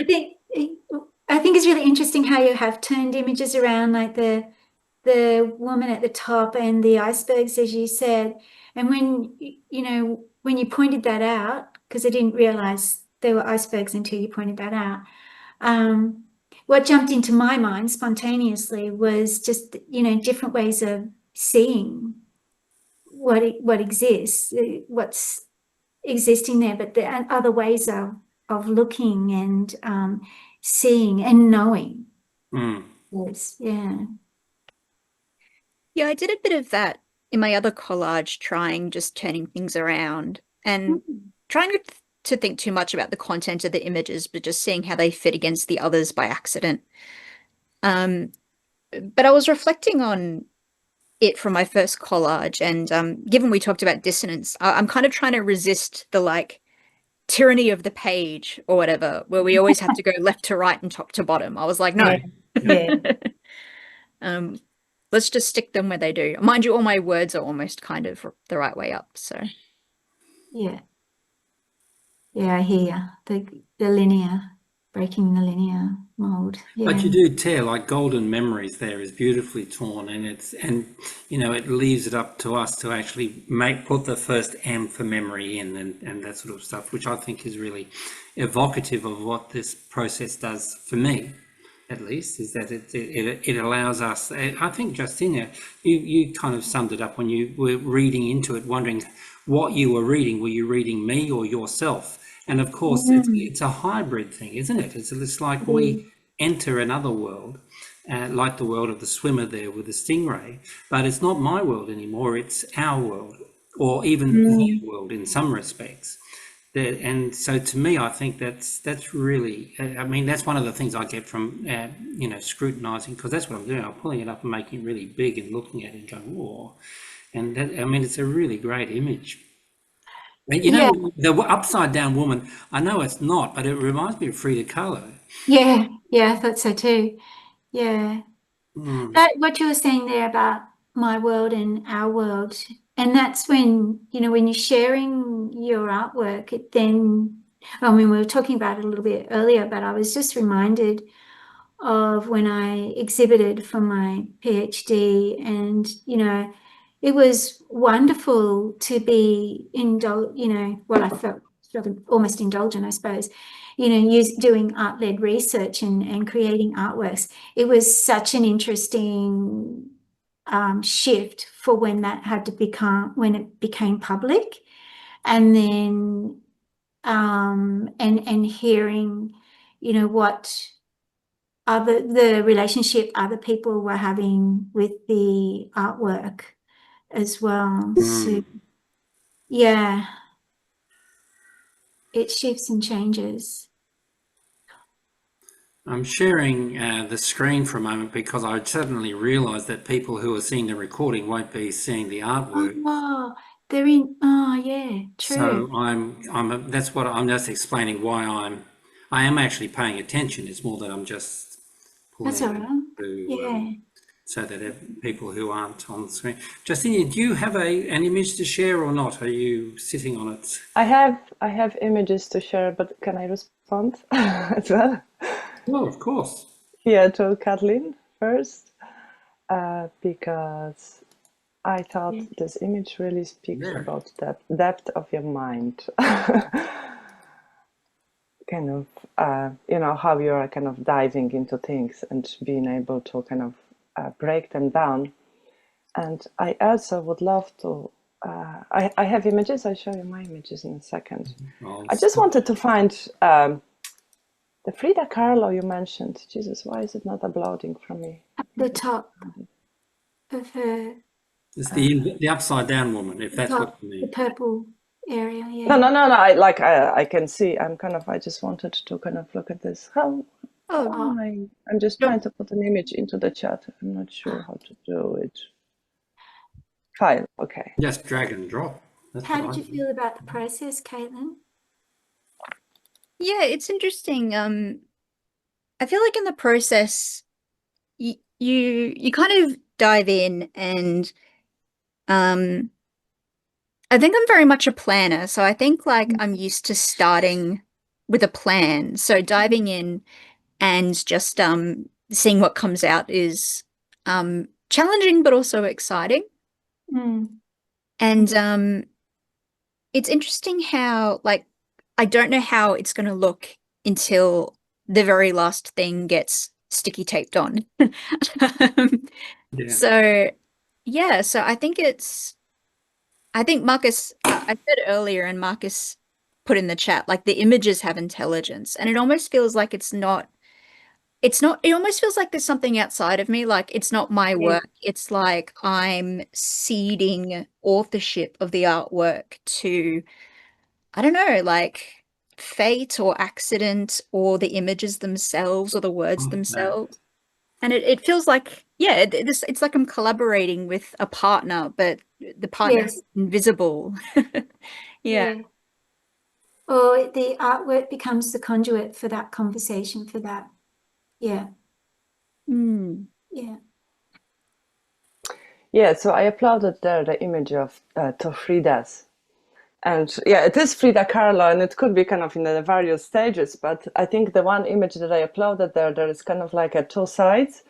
think it's really interesting how you have turned images around, like the woman at the top and the icebergs, as you said. And when you pointed that out, because I didn't realize there were icebergs until you pointed that out. What jumped into my mind spontaneously was just, different ways of seeing what exists, what's existing there, but there are other ways of looking and seeing and knowing. Mm. Yes, yeah. Yeah, I did a bit of that in my other collage, just turning things around and trying to think too much about the content of the images, but just seeing how they fit against the others by accident. But I was reflecting on it from my first collage, and given we talked about dissonance, I'm kind of trying to resist the like tyranny of the page or whatever, where we always have to go left to right and top to bottom. I was like, no. Yeah. Let's just stick them where they do. Mind you, all my words are almost kind of the right way up. So Yeah. Yeah, I hear the linear, breaking the linear mold. Yeah. But you do tear, like Golden Memories there is beautifully torn, and it leaves it up to us to actually put the first M for memory in and that sort of stuff, which I think is really evocative of what this process does for me, at least, is that it allows us. I think, Justina, you kind of summed it up when you were reading into it, wondering what you were reading. Were you reading me or yourself? And of course, it's a hybrid thing, isn't it? It's like we enter another world, like the world of the swimmer there with the stingray, but it's not my world anymore. It's our world, or even their world in some respects. And so to me, I think that's really, I mean, that's one of the things I get from, scrutinizing, because that's what I'm doing. I'm pulling it up and making it really big and looking at it and going, whoa. And that, I mean, it's a really great image. And the upside down woman, I know it's not, but it reminds me of Frida Kahlo. Yeah, I thought so too. Yeah. That what you were saying there about my world and our world, and that's when, when you're sharing your artwork, it then, I mean, we were talking about it a little bit earlier, but I was just reminded of when I exhibited for my PhD, and it was wonderful to be well, I felt sort of almost indulgent, I suppose, doing art-led research and creating artworks. It was such an interesting shift for when it became public, and then and hearing, what the relationship other people were having with the artwork as well. So yeah, it shifts and changes. I'm sharing the screen for a moment because I suddenly realised that people who are seeing the recording won't be seeing the artwork. Oh, they're in. Oh, yeah, true. So that's what I'm just explaining why I am actually paying attention. It's more that I'm just pulling That's all it right. to, Yeah. so that people who aren't on the screen. Justine, do you have an image to share or not? Are you sitting on it? I have images to share, but can I respond as well? Well, of course. Yeah, to Kathleen first, because I thought this image really speaks about the depth of your mind. Kind of, how you're kind of diving into things and being able to kind of break them down. And I also would love to, I have images, I'll show you my images in a second. I just wanted to find the Frida Kahlo you mentioned. Jesus, why is it not uploading from me? At the top of her. It's the upside down woman, if that's what you The mean. purple area, yeah. No. I can see. I just wanted to kind of look at this. I'm just trying to put an image into the chat. I'm not sure how to do it. Fine. Okay. Just drag and drop. How did you feel about the process, Caitlin? yeah, it's interesting. I feel like in the process, you kind of dive in, and I think I'm very much a planner. So I think like I'm used to starting with a plan. So diving in and just seeing what comes out is challenging but also exciting. And it's interesting how, like, I don't know how it's going to look until the very last thing gets sticky taped on. So I think it's I think Marcus, I said earlier, and Marcus put in the chat, like the images have intelligence, and it almost feels like it almost feels like there's something outside of me, like it's not my work. It's like I'm ceding authorship of the artwork to, I don't know, like fate or accident or the images themselves or the words No. themselves. And it feels like, yeah, it's like I'm collaborating with a partner, but the partner is Yes. invisible. Yeah. Yeah. Or the artwork becomes the conduit for that conversation, for that. Yeah. Mm. Yeah. Yeah, so I uploaded there the image of two Fridas. And yeah, it is Frida Kahlo, and it could be kind of in the various stages, but I think the one image that I uploaded there is kind of like a two sides,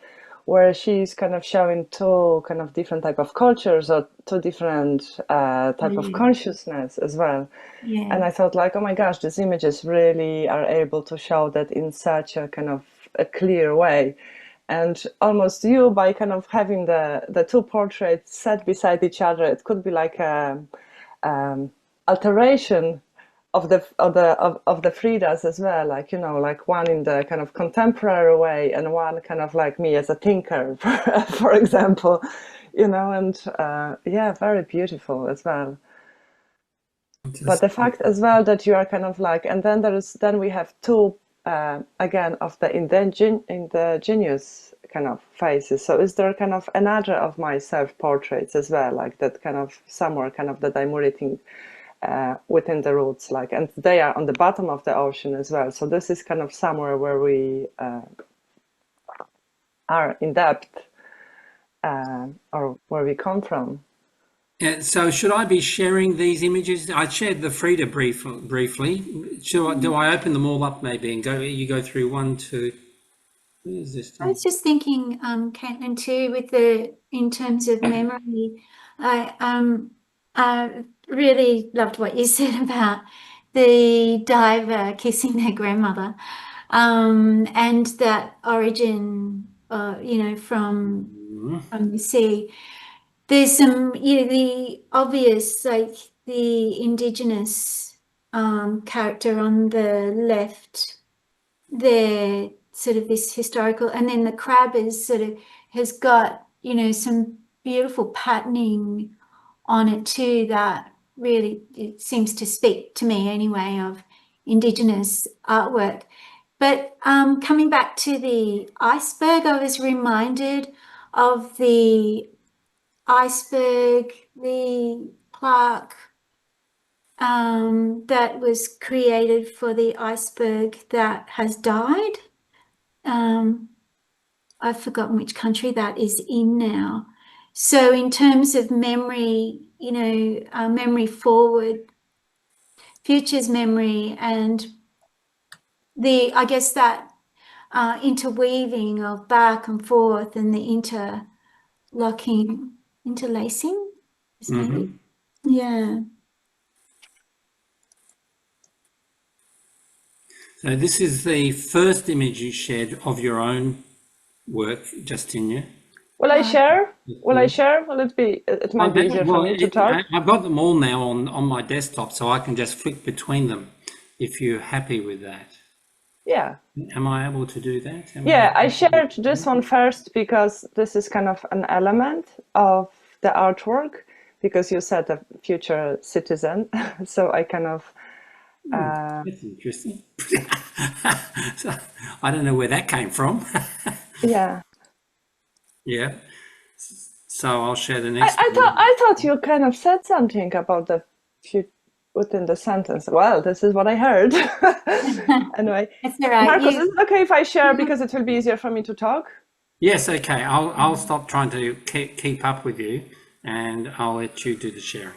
where she's kind of showing two kind of different type of cultures or two different type of consciousness as well. Yeah. And I thought like, oh my gosh, these images really are able to show that in such a kind of a clear way. And almost you, by kind of having the two portraits set beside each other, it could be like a alteration of the Fridas as well, like, you know, like one in the kind of contemporary way and one kind of like me as a thinker, for example, you know, and yeah, very beautiful as well. But the fact as well that you are kind of like, and then we have two again of the indigenous kind of faces. So is there kind of another of my self-portraits as well, like that kind of somewhere kind of that I'm writing within the roots, like, and they are on the bottom of the ocean as well. So this is kind of somewhere where we are in depth or where we come from. So should I be sharing these images? I shared the Frida briefly. Do I open them all up maybe and you go through one, two? Where's this I thing? was just thinking, Caitlin, too, in terms of memory, I really loved what you said about the diver kissing their grandmother, and that origin, you know, from the sea. There's some, you know, the obvious, like the indigenous character on the left there, sort of this historical, and then the crab is sort of has got, you know, some beautiful patterning on it too, that really, it seems to speak to me anyway of indigenous artwork. But coming back to the iceberg, I was reminded of the iceberg, the plaque that was created for the iceberg that has died. I've forgotten which country that is in now. So in terms of memory, you know, memory forward, futures memory, and I guess that interweaving of back and forth and the interlacing, maybe. Yeah. So this is the first image you shared of your own work, Justinia. Will I share? Will I share? Will it be? It might be easier for me to talk. I've got them all now on my desktop, so I can just flick between them. If you're happy with that. Yeah. Am I able to do that? Yeah, I shared this one first because this is kind of an element of the artwork, because you said a future citizen. So I kind of... That's interesting. So, I don't know where that came from. Yeah. Yeah. So I'll share the next one. I thought you kind of said something about the future within the sentence. Well, this is what I heard. Anyway, That's all right. Marcus, is it okay if I share because it will be easier for me to talk? Yes, okay. I'll stop trying to keep up with you, and I'll let you do the sharing.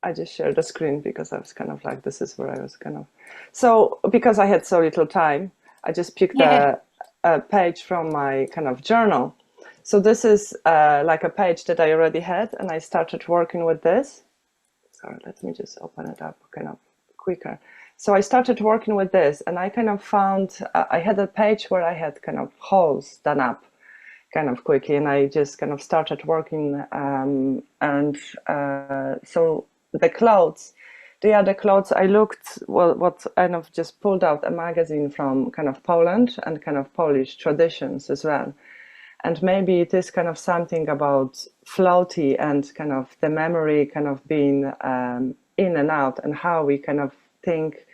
I just shared the screen because I was kind of like, this is where I was kind of... So because I had so little time, I just picked a page from my kind of journal. So this is like a page that I already had, and I started working with this. Sorry, let me just open it up kind of quicker. So I started working with this, and I kind of found, I had a page where I had kind of holes done up. kind of quickly, and I just kind of started working. So the clothes, the other clothes, I looked what kind of just pulled out a magazine from kind of Poland and kind of Polish traditions as well. And maybe it is kind of something about floaty and kind of the memory kind of being in and out, and how we kind of think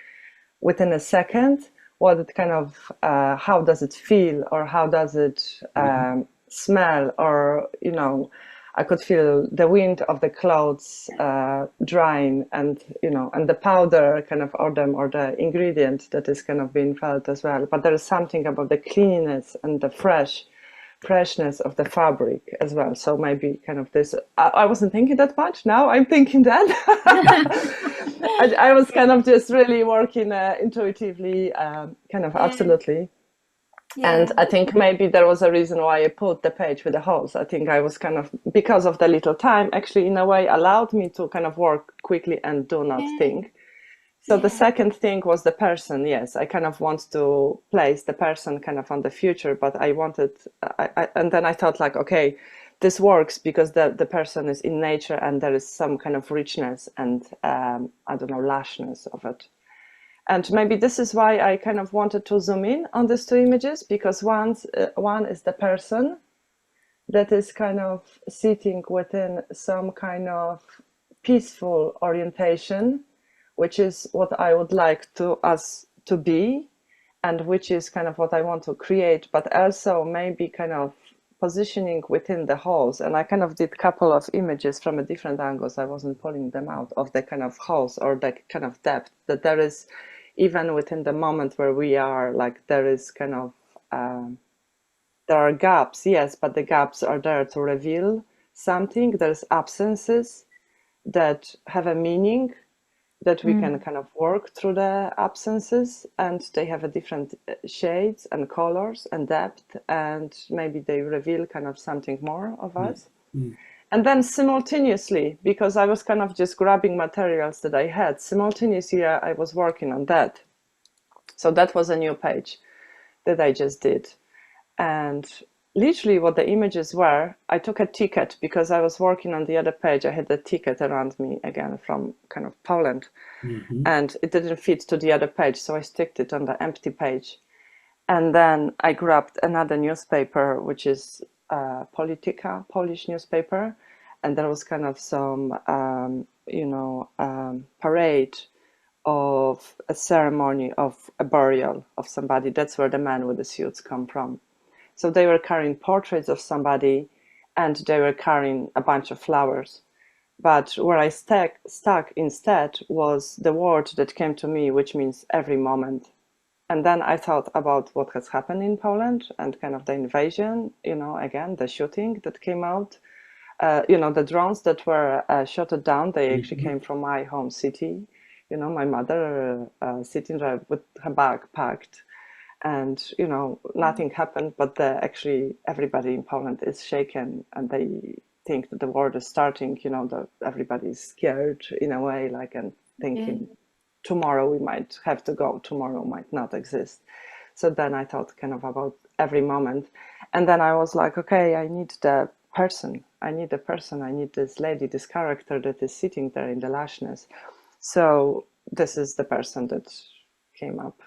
within a second what it kind of how does it feel, or how does it smell, or I could feel the wind of the clothes drying, and and the powder kind of, or the ingredient that is kind of being felt as well. But there is something about the cleanness and the freshness of the fabric as well. So maybe kind of this, I wasn't thinking that much. Now I'm thinking that. I was kind of just really working intuitively, kind of absolutely. And I think maybe there was a reason why I put the page with the holes. I think I was kind of, because of the little time, actually in a way allowed me to kind of work quickly and do not think. So the second thing was the person. Yes, I kind of want to place the person kind of on the future, but I wanted, and then I thought like, okay, this works because the person is in nature, and there is some kind of richness and I don't know, lushness of it. And maybe this is why I kind of wanted to zoom in on these two images, because one is the person that is kind of sitting within some kind of peaceful orientation, which is what I would like us to be, and which is kind of what I want to create, but also maybe kind of positioning within the holes. And I kind of did a couple of images from a different angles. I wasn't pulling them out of the kind of holes or the kind of depth that there is, even within the moment where we are, like there is kind of, there are gaps, yes, but the gaps are there to reveal something. There's absences that have a meaning, that we can kind of work through the absences, and they have a different shades and colors and depth, and maybe they reveal kind of something more of us. And then simultaneously, because I was kind of just grabbing materials that I had, simultaneously I was working on that. So that was a new page that I just did. And literally what the images were, I took a ticket, because I was working on the other page. I had a ticket around me again from kind of Poland, and it didn't fit to the other page. So I sticked it on the empty page. And then I grabbed another newspaper, which is Polityka, Polish newspaper. And there was kind of some, parade of a ceremony of a burial of somebody. That's where the men with the suits come from. So they were carrying portraits of somebody, and they were carrying a bunch of flowers. But where I stuck instead was the word that came to me, which means every moment. And then I thought about what has happened in Poland, and kind of the invasion, again, the shooting that came out, the drones that were shot down, they actually came from my home city. My mother sitting there with her bag packed, and nothing happened, but actually everybody in Poland is shaken, and they think that the war is starting. That everybody's scared in a way, like, and thinking tomorrow we might have to go, tomorrow might not exist. So then I thought kind of about every moment, and then I was like, okay, I need the person, I need this lady, this character that is sitting there in the lushness. So this is the person that came up.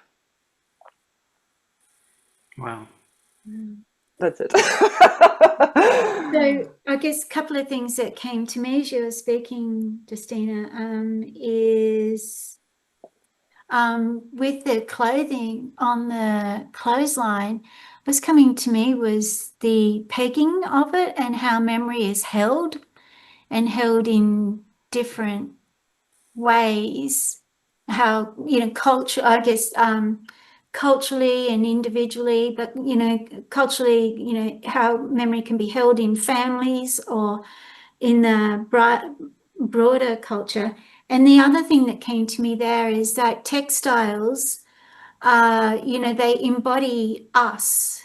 Wow. That's it. So I guess a couple of things that came to me as you were speaking, Justina, is with the clothing on the clothesline, what's coming to me was the pegging of it, and how memory is held, and held in different ways. How, culture, I guess, culturally and individually, but culturally, how memory can be held in families or in the broader culture. And the other thing that came to me there is that textiles, they embody us.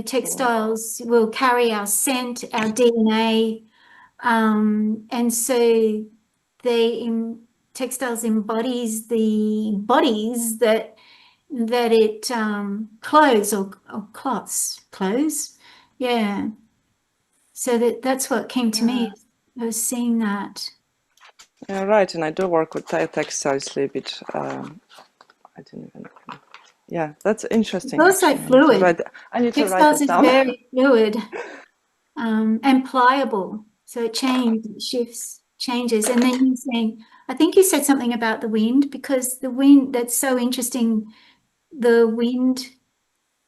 Textiles will carry our scent, our DNA, and so textiles embodies the bodies that it clothes or cloths, Yeah. So that's what came to me. I was seeing that. Yeah, right. And I do work with textiles a little bit. I didn't even. Yeah, that's interesting. It's also actually. fluid. I need to write Textiles it is down. very fluid and pliable. So it shifts, changes. And then you're saying, I think you said something about the wind, because the wind, that's so interesting. The wind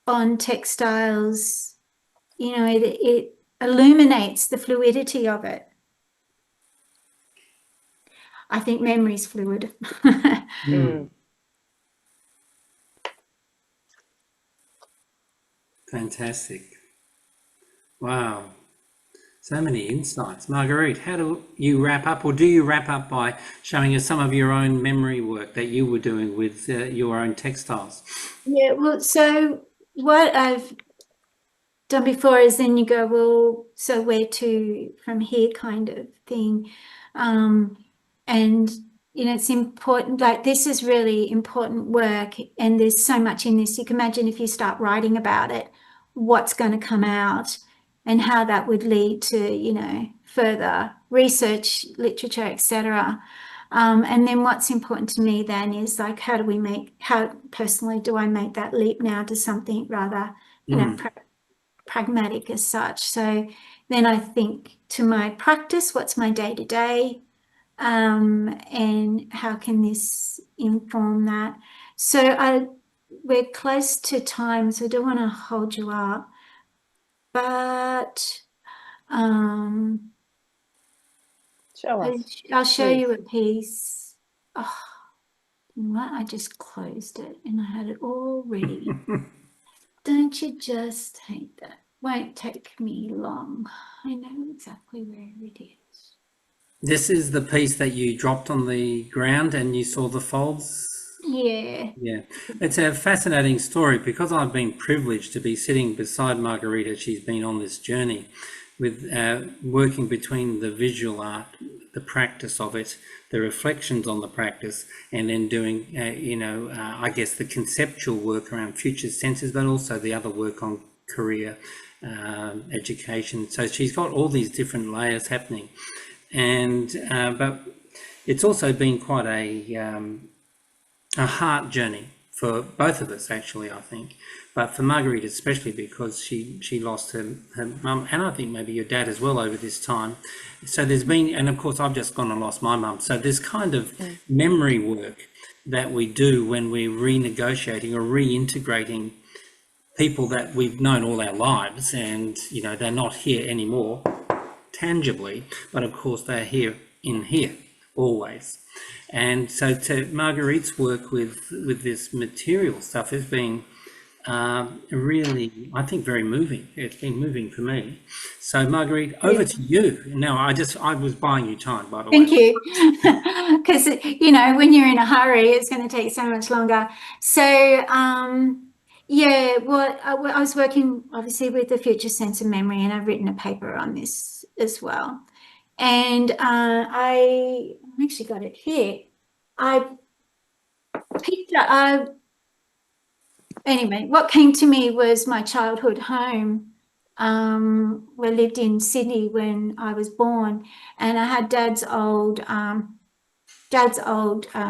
on textiles, you know, it illuminates the fluidity of it. I think memory's fluid. Fantastic. Wow. So many insights. Marguerite, how do you wrap up, or do you wrap up by showing us some of your own memory work that you were doing with your own textiles? Yeah, well, so what I've done before is then you go, well, so where to from here kind of thing. And, you know, it's important, like this is really important work, and there's so much in this. You can imagine if you start writing about it, what's going to come out and how that would lead to, you know, further research, literature, etc. And then what's important to me then is like, how personally do I make that leap now to something rather, you know, pragmatic as such. So then I think to my practice, what's my day to day, and how can this inform that? So we're close to time, so I don't want to hold you up, but Show us. I'll show please. you a piece. Oh, you know what? I just closed it and I had it all ready. Don't you just hate that? Won't take me long. I know exactly where it is. This is the piece that you dropped on the ground and you saw the folds? Yeah. Yeah. It's a fascinating story, because I've been privileged to be sitting beside Marguerite as she's been on this journey with working between the visual art, the practice of it, the reflections on the practice, and then doing, I guess the conceptual work around future senses, but also the other work on career education. So she's got all these different layers happening. And but it's also been quite a heart journey for both of us, actually, I think, but for Marguerite especially, because she lost her mum, and I think maybe your dad as well over this time. So there's been, and of course I've just gone and lost my mum, so there's kind of memory work that we do when we're renegotiating or reintegrating people that we've known all our lives, and you know they're not here anymore tangibly, but of course they're here in here always. And so to Marguerite's work with this material stuff has been really, I think, very moving. It's been moving for me. So Marguerite, over to you. Now, I was buying you time, by the way. Thank you. Because, you know, when you're in a hurry, it's going to take so much longer. So, yeah, I was working obviously with the future sense of memory, and I've written a paper on this as well. And I actually got it here. I picked up, anyway, what came to me was my childhood home. We lived in Sydney when I was born, and I had Dad's old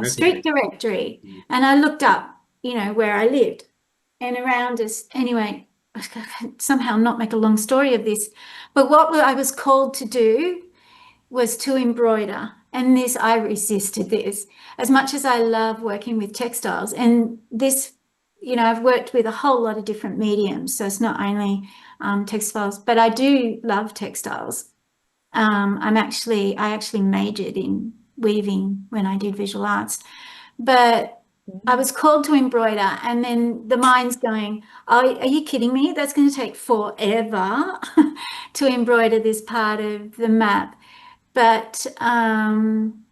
street directory, and I looked up, you know, where I lived, and around us. Anyway, I can somehow not make a long story of this, but what I was called to do was to embroider. And this, I resisted this as much as I love working with textiles. And this, you know, I've worked with a whole lot of different mediums. So it's not only textiles, but I do love textiles. I actually majored in weaving when I did visual arts, but I was called to embroider, and then the mind's going, oh, are you kidding me? That's going to take forever to embroider this part of the map. But and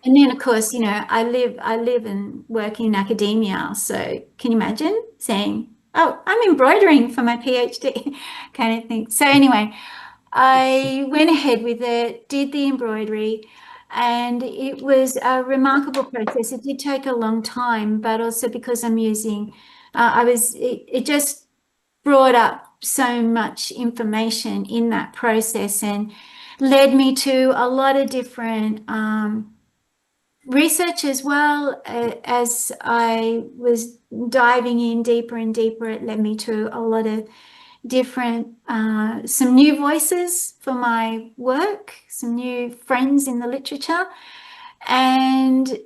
then of course, you know, I live and work in academia. So can you imagine saying, oh, I'm embroidering for my PhD kind of thing. So anyway, I went ahead with it, did the embroidery, and it was a remarkable process. It did take a long time, but also because I'm using, it just brought up so much information in that process and led me to a lot of different research as well. As I was diving in deeper and deeper, it led me to a lot of different, some new voices for my work, some new friends in the literature. And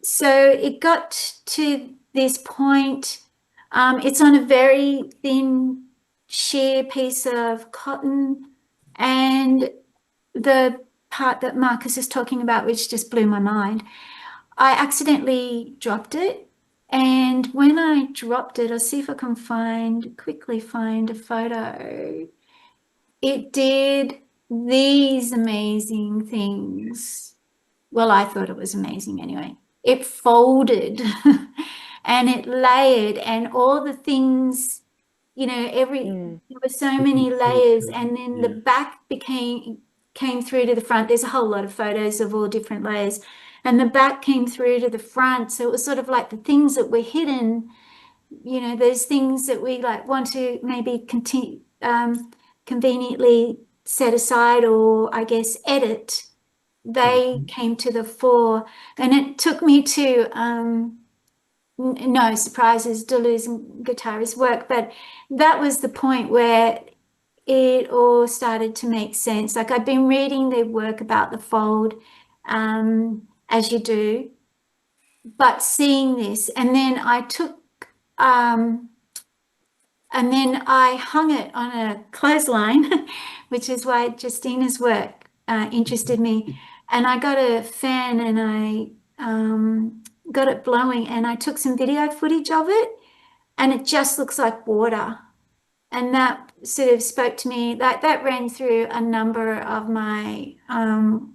so it got to this point. It's on a very thin, sheer piece of cotton, and the part that Marcus is talking about, which just blew my mind, I accidentally dropped it. And when I dropped it, I'll see if I can quickly find a photo. It did these amazing things. Well, I thought it was amazing anyway. It folded and it layered, and all the things, you know, there were so many layers, and then the back came through to the front. There's a whole lot of photos of all different layers, and the back came through to the front. So it was sort of like the things that were hidden, you know, those things that we like want to maybe conveniently set aside, or I guess edit, they came to the fore. And it took me to no surprises, Deleuze and Guattari's work, but that was the point where it all started to make sense. Like, I'd been reading their work about the fold, as you do, but seeing this, and then I took and then I hung it on a clothesline, which is why Justina's work interested me. And I got a fan and I got it blowing, and I took some video footage of it, and it just looks like water. And that sort of spoke to me, like that ran through a number of my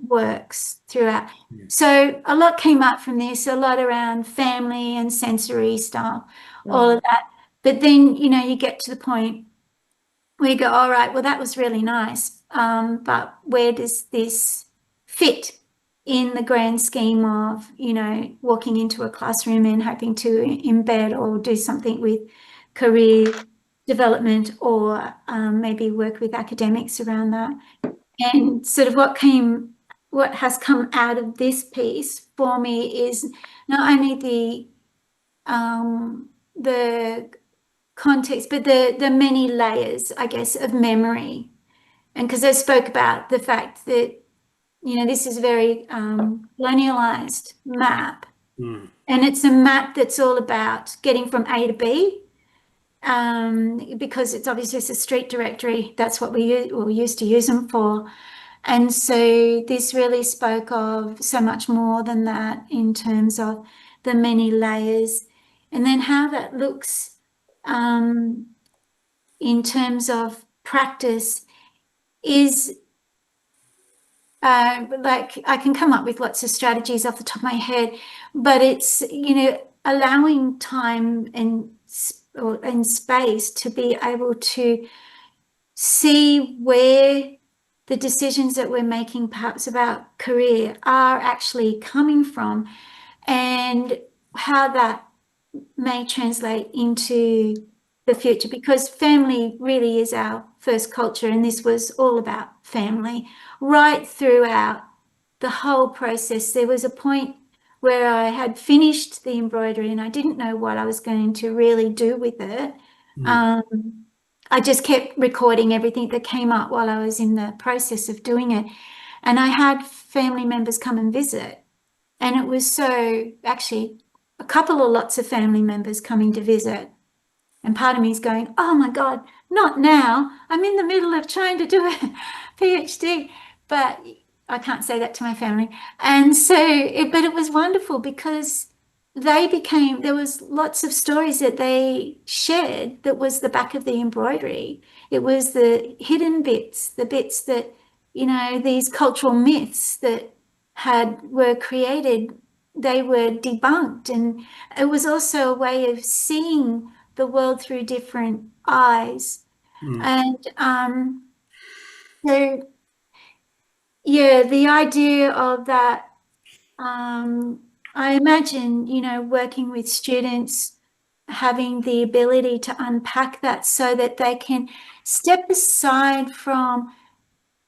works throughout. So a lot came up from this, a lot around family and sensory style, all of that. But then, you know, you get to the point where you go, all right, well, that was really nice. But where does this fit in the grand scheme of, you know, walking into a classroom and hoping to embed or do something with career development, or maybe work with academics around that? And sort of what has come out of this piece for me is not only the context, but the many layers, I guess, of memory. And because I spoke about the fact that, you know, this is a very colonialized map, and it's a map that's all about getting from A to B, because it's obviously a street directory. That's what we used to use them for. And so this really spoke of so much more than that in terms of the many layers, and then how that looks in terms of practice is like, I can come up with lots of strategies off the top of my head, but it's, you know, allowing time and space to be able to see where the decisions that we're making, perhaps about career, are actually coming from, and how that may translate into the future, because family really is our first culture, and this was all about family right throughout the whole process. There was a point where I had finished the embroidery and I didn't know what I was going to really do with it. I just kept recording everything that came up while I was in the process of doing it, and I had family members come and visit, and it was so, actually a couple of lots of family members coming to visit. And part of me is going, oh my God, not now. I'm in the middle of trying to do a PhD, but I can't say that to my family. And so, but it was wonderful, because there was lots of stories that they shared that was the back of the embroidery. It was the hidden bits, the bits that, you know, these cultural myths that were created, they were debunked. And it was also a way of seeing the world through different eyes. And so, yeah, the idea of that, I imagine, you know, working with students having the ability to unpack that so that they can step aside from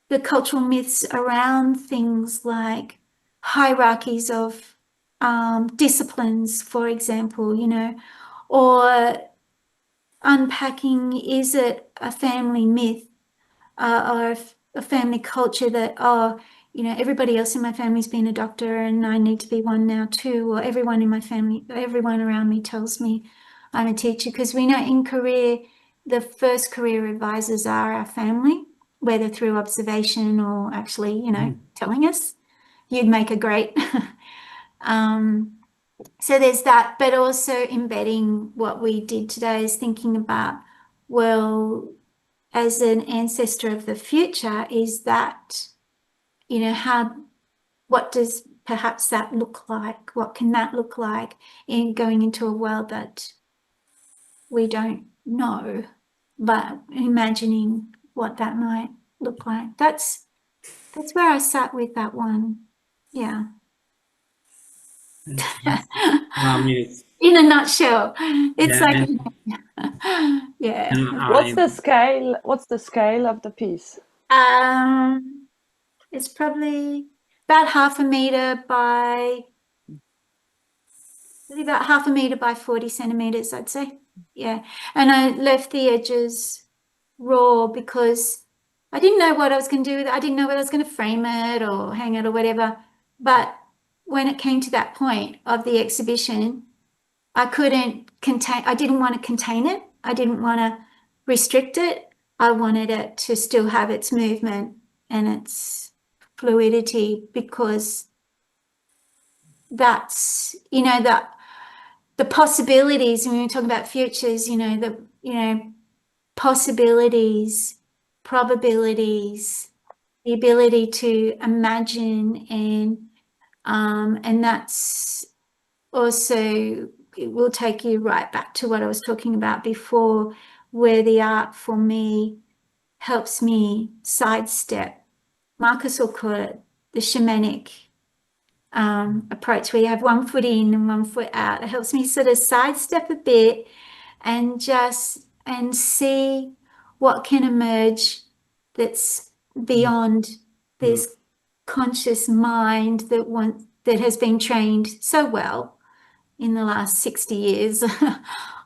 the cultural myths around things like hierarchies of disciplines, for example, you know, or unpacking, is it a family myth or a family culture that, oh, you know, everybody else in my family's been a doctor and I need to be one now too, or everyone in my family, everyone around me tells me I'm a teacher. Because we know in career, the first career advisors are our family, whether through observation or actually, you know, telling us you'd make a great. So there's that, but also embedding what we did today is thinking about, well, as an ancestor of the future, is that, you know, what does perhaps that look like? What can that look like in going into a world that we don't know, but imagining what that might look like. That's where I sat with that one. Yeah. I mean, it's, In a nutshell, it's yeah, like, yeah. and What's the scale? What's the scale of the piece? It's probably about half a meter by 40 centimeters, I'd say. Yeah. And I left the edges raw because I didn't know what I was going to do with it. I didn't know whether I was going to frame it or hang it or whatever. But when it came to that point of the exhibition, I didn't want to contain it. I didn't want to restrict it. I wanted it to still have its movement and its fluidity, because that's, you know, the possibilities, when we talk about futures, you know, possibilities, probabilities, the ability to imagine, and that's also, it will take you right back to what I was talking about before, where the art for me helps me sidestep. Marcus will call it the shamanic approach, where you have 1 foot in and 1 foot out. It helps me sort of sidestep a bit and see what can emerge that's beyond this conscious mind that has been trained so well in the last 60 years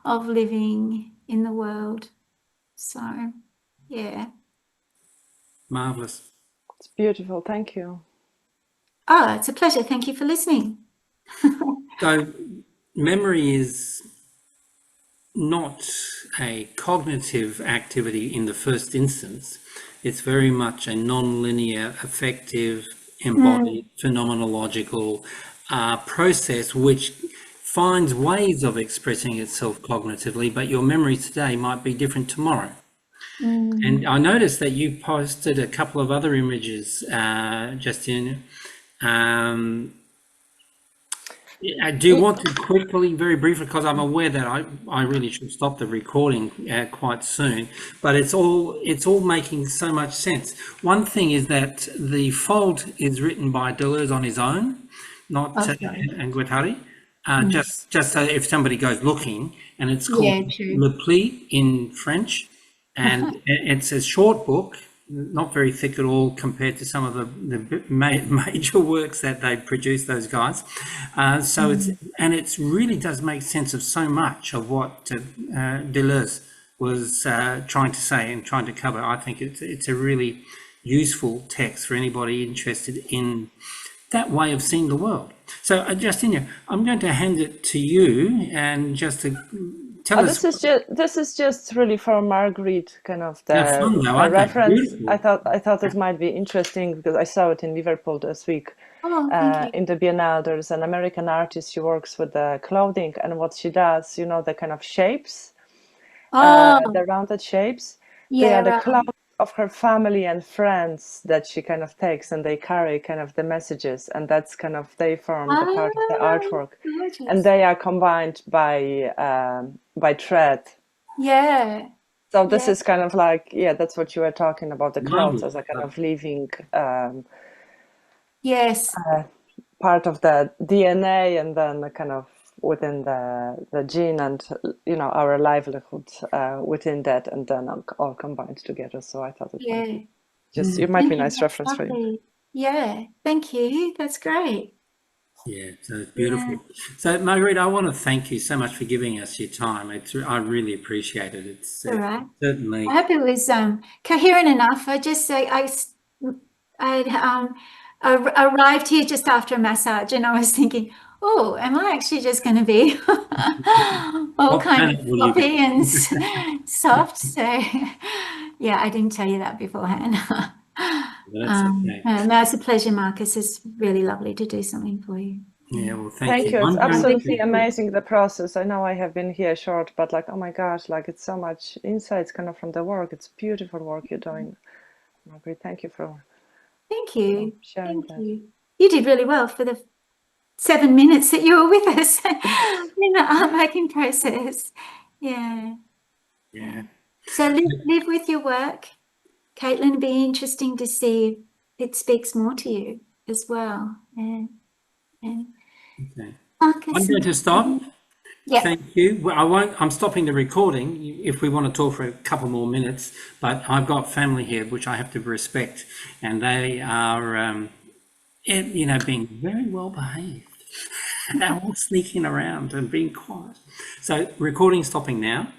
of living in the world. So, yeah. marvelous. It's beautiful. Thank you. Oh, it's a pleasure. Thank you for listening. So memory is not a cognitive activity in the first instance. It's very much a non-linear, affective, embodied, phenomenological process which finds ways of expressing itself cognitively, but your memory today might be different tomorrow. And I noticed that you posted a couple of other images, Justine. Do you want to quickly, very briefly, because I'm aware that I really should stop the recording quite soon, but it's all making so much sense. One thing is that the fold is written by Deleuze on his own, not and Guattari. Just so if somebody goes looking, and it's called Le Pli in French, and it's a short book, not very thick at all compared to some of the major works that they produce, those guys. So it really does make sense of so much of what Deleuze was trying to say and trying to cover. I think it's a really useful text for anybody interested in that way of seeing the world. So, Justina, I'm going to hand it to you, and just to tell us. This is just really for Marguerite, kind of the reference. I thought it might be interesting because I saw it in Liverpool this week. In the Biennale, there's an American artist. She works with the clothing, and what she does, you know, the kind of shapes, the rounded shapes. They are the clothes of her family and friends that she kind of takes, and they carry kind of the messages, and that's kind of, they form the part of the artwork, and they are combined by thread. Yeah. So this is kind of like, that's what you were talking about, the clothes as a kind of living yes, part of the DNA, and then the kind of within the gene and our livelihood within that, and then all combined together. So I thought it might be a nice reference for you. Yeah, thank you. That's great. Yeah, so it's beautiful. Yeah. So Marguerite, I want to thank you so much for giving us your time. I really appreciate it. It's all right. Certainly. I hope it was coherent enough. I arrived here just after a massage, and I was thinking, oh, am I actually just going to be all kind of floppy and soft? So, yeah, I didn't tell you that beforehand. That's okay. No, it's a pleasure, Marcus. It's really lovely to do something for you. Yeah, well, thank you. It's absolutely amazing, the process. I know I have been here short, but like, oh my gosh, like it's so much insights kind of from the work. It's beautiful work you're doing, Margaret. Thank you for sharing that. You did really well for the 7 minutes that you were with us in the art making process. Yeah. So live with your work, Caitlin. It'd be interesting to see if it speaks more to you as well. Okay. I'm going to stop. Yeah. Thank you. Well, I'm stopping the recording if we want to talk for a couple more minutes, but I've got family here which I have to respect, and they are, being very well behaved. They're all sneaking around and being quiet. So recording stopping now.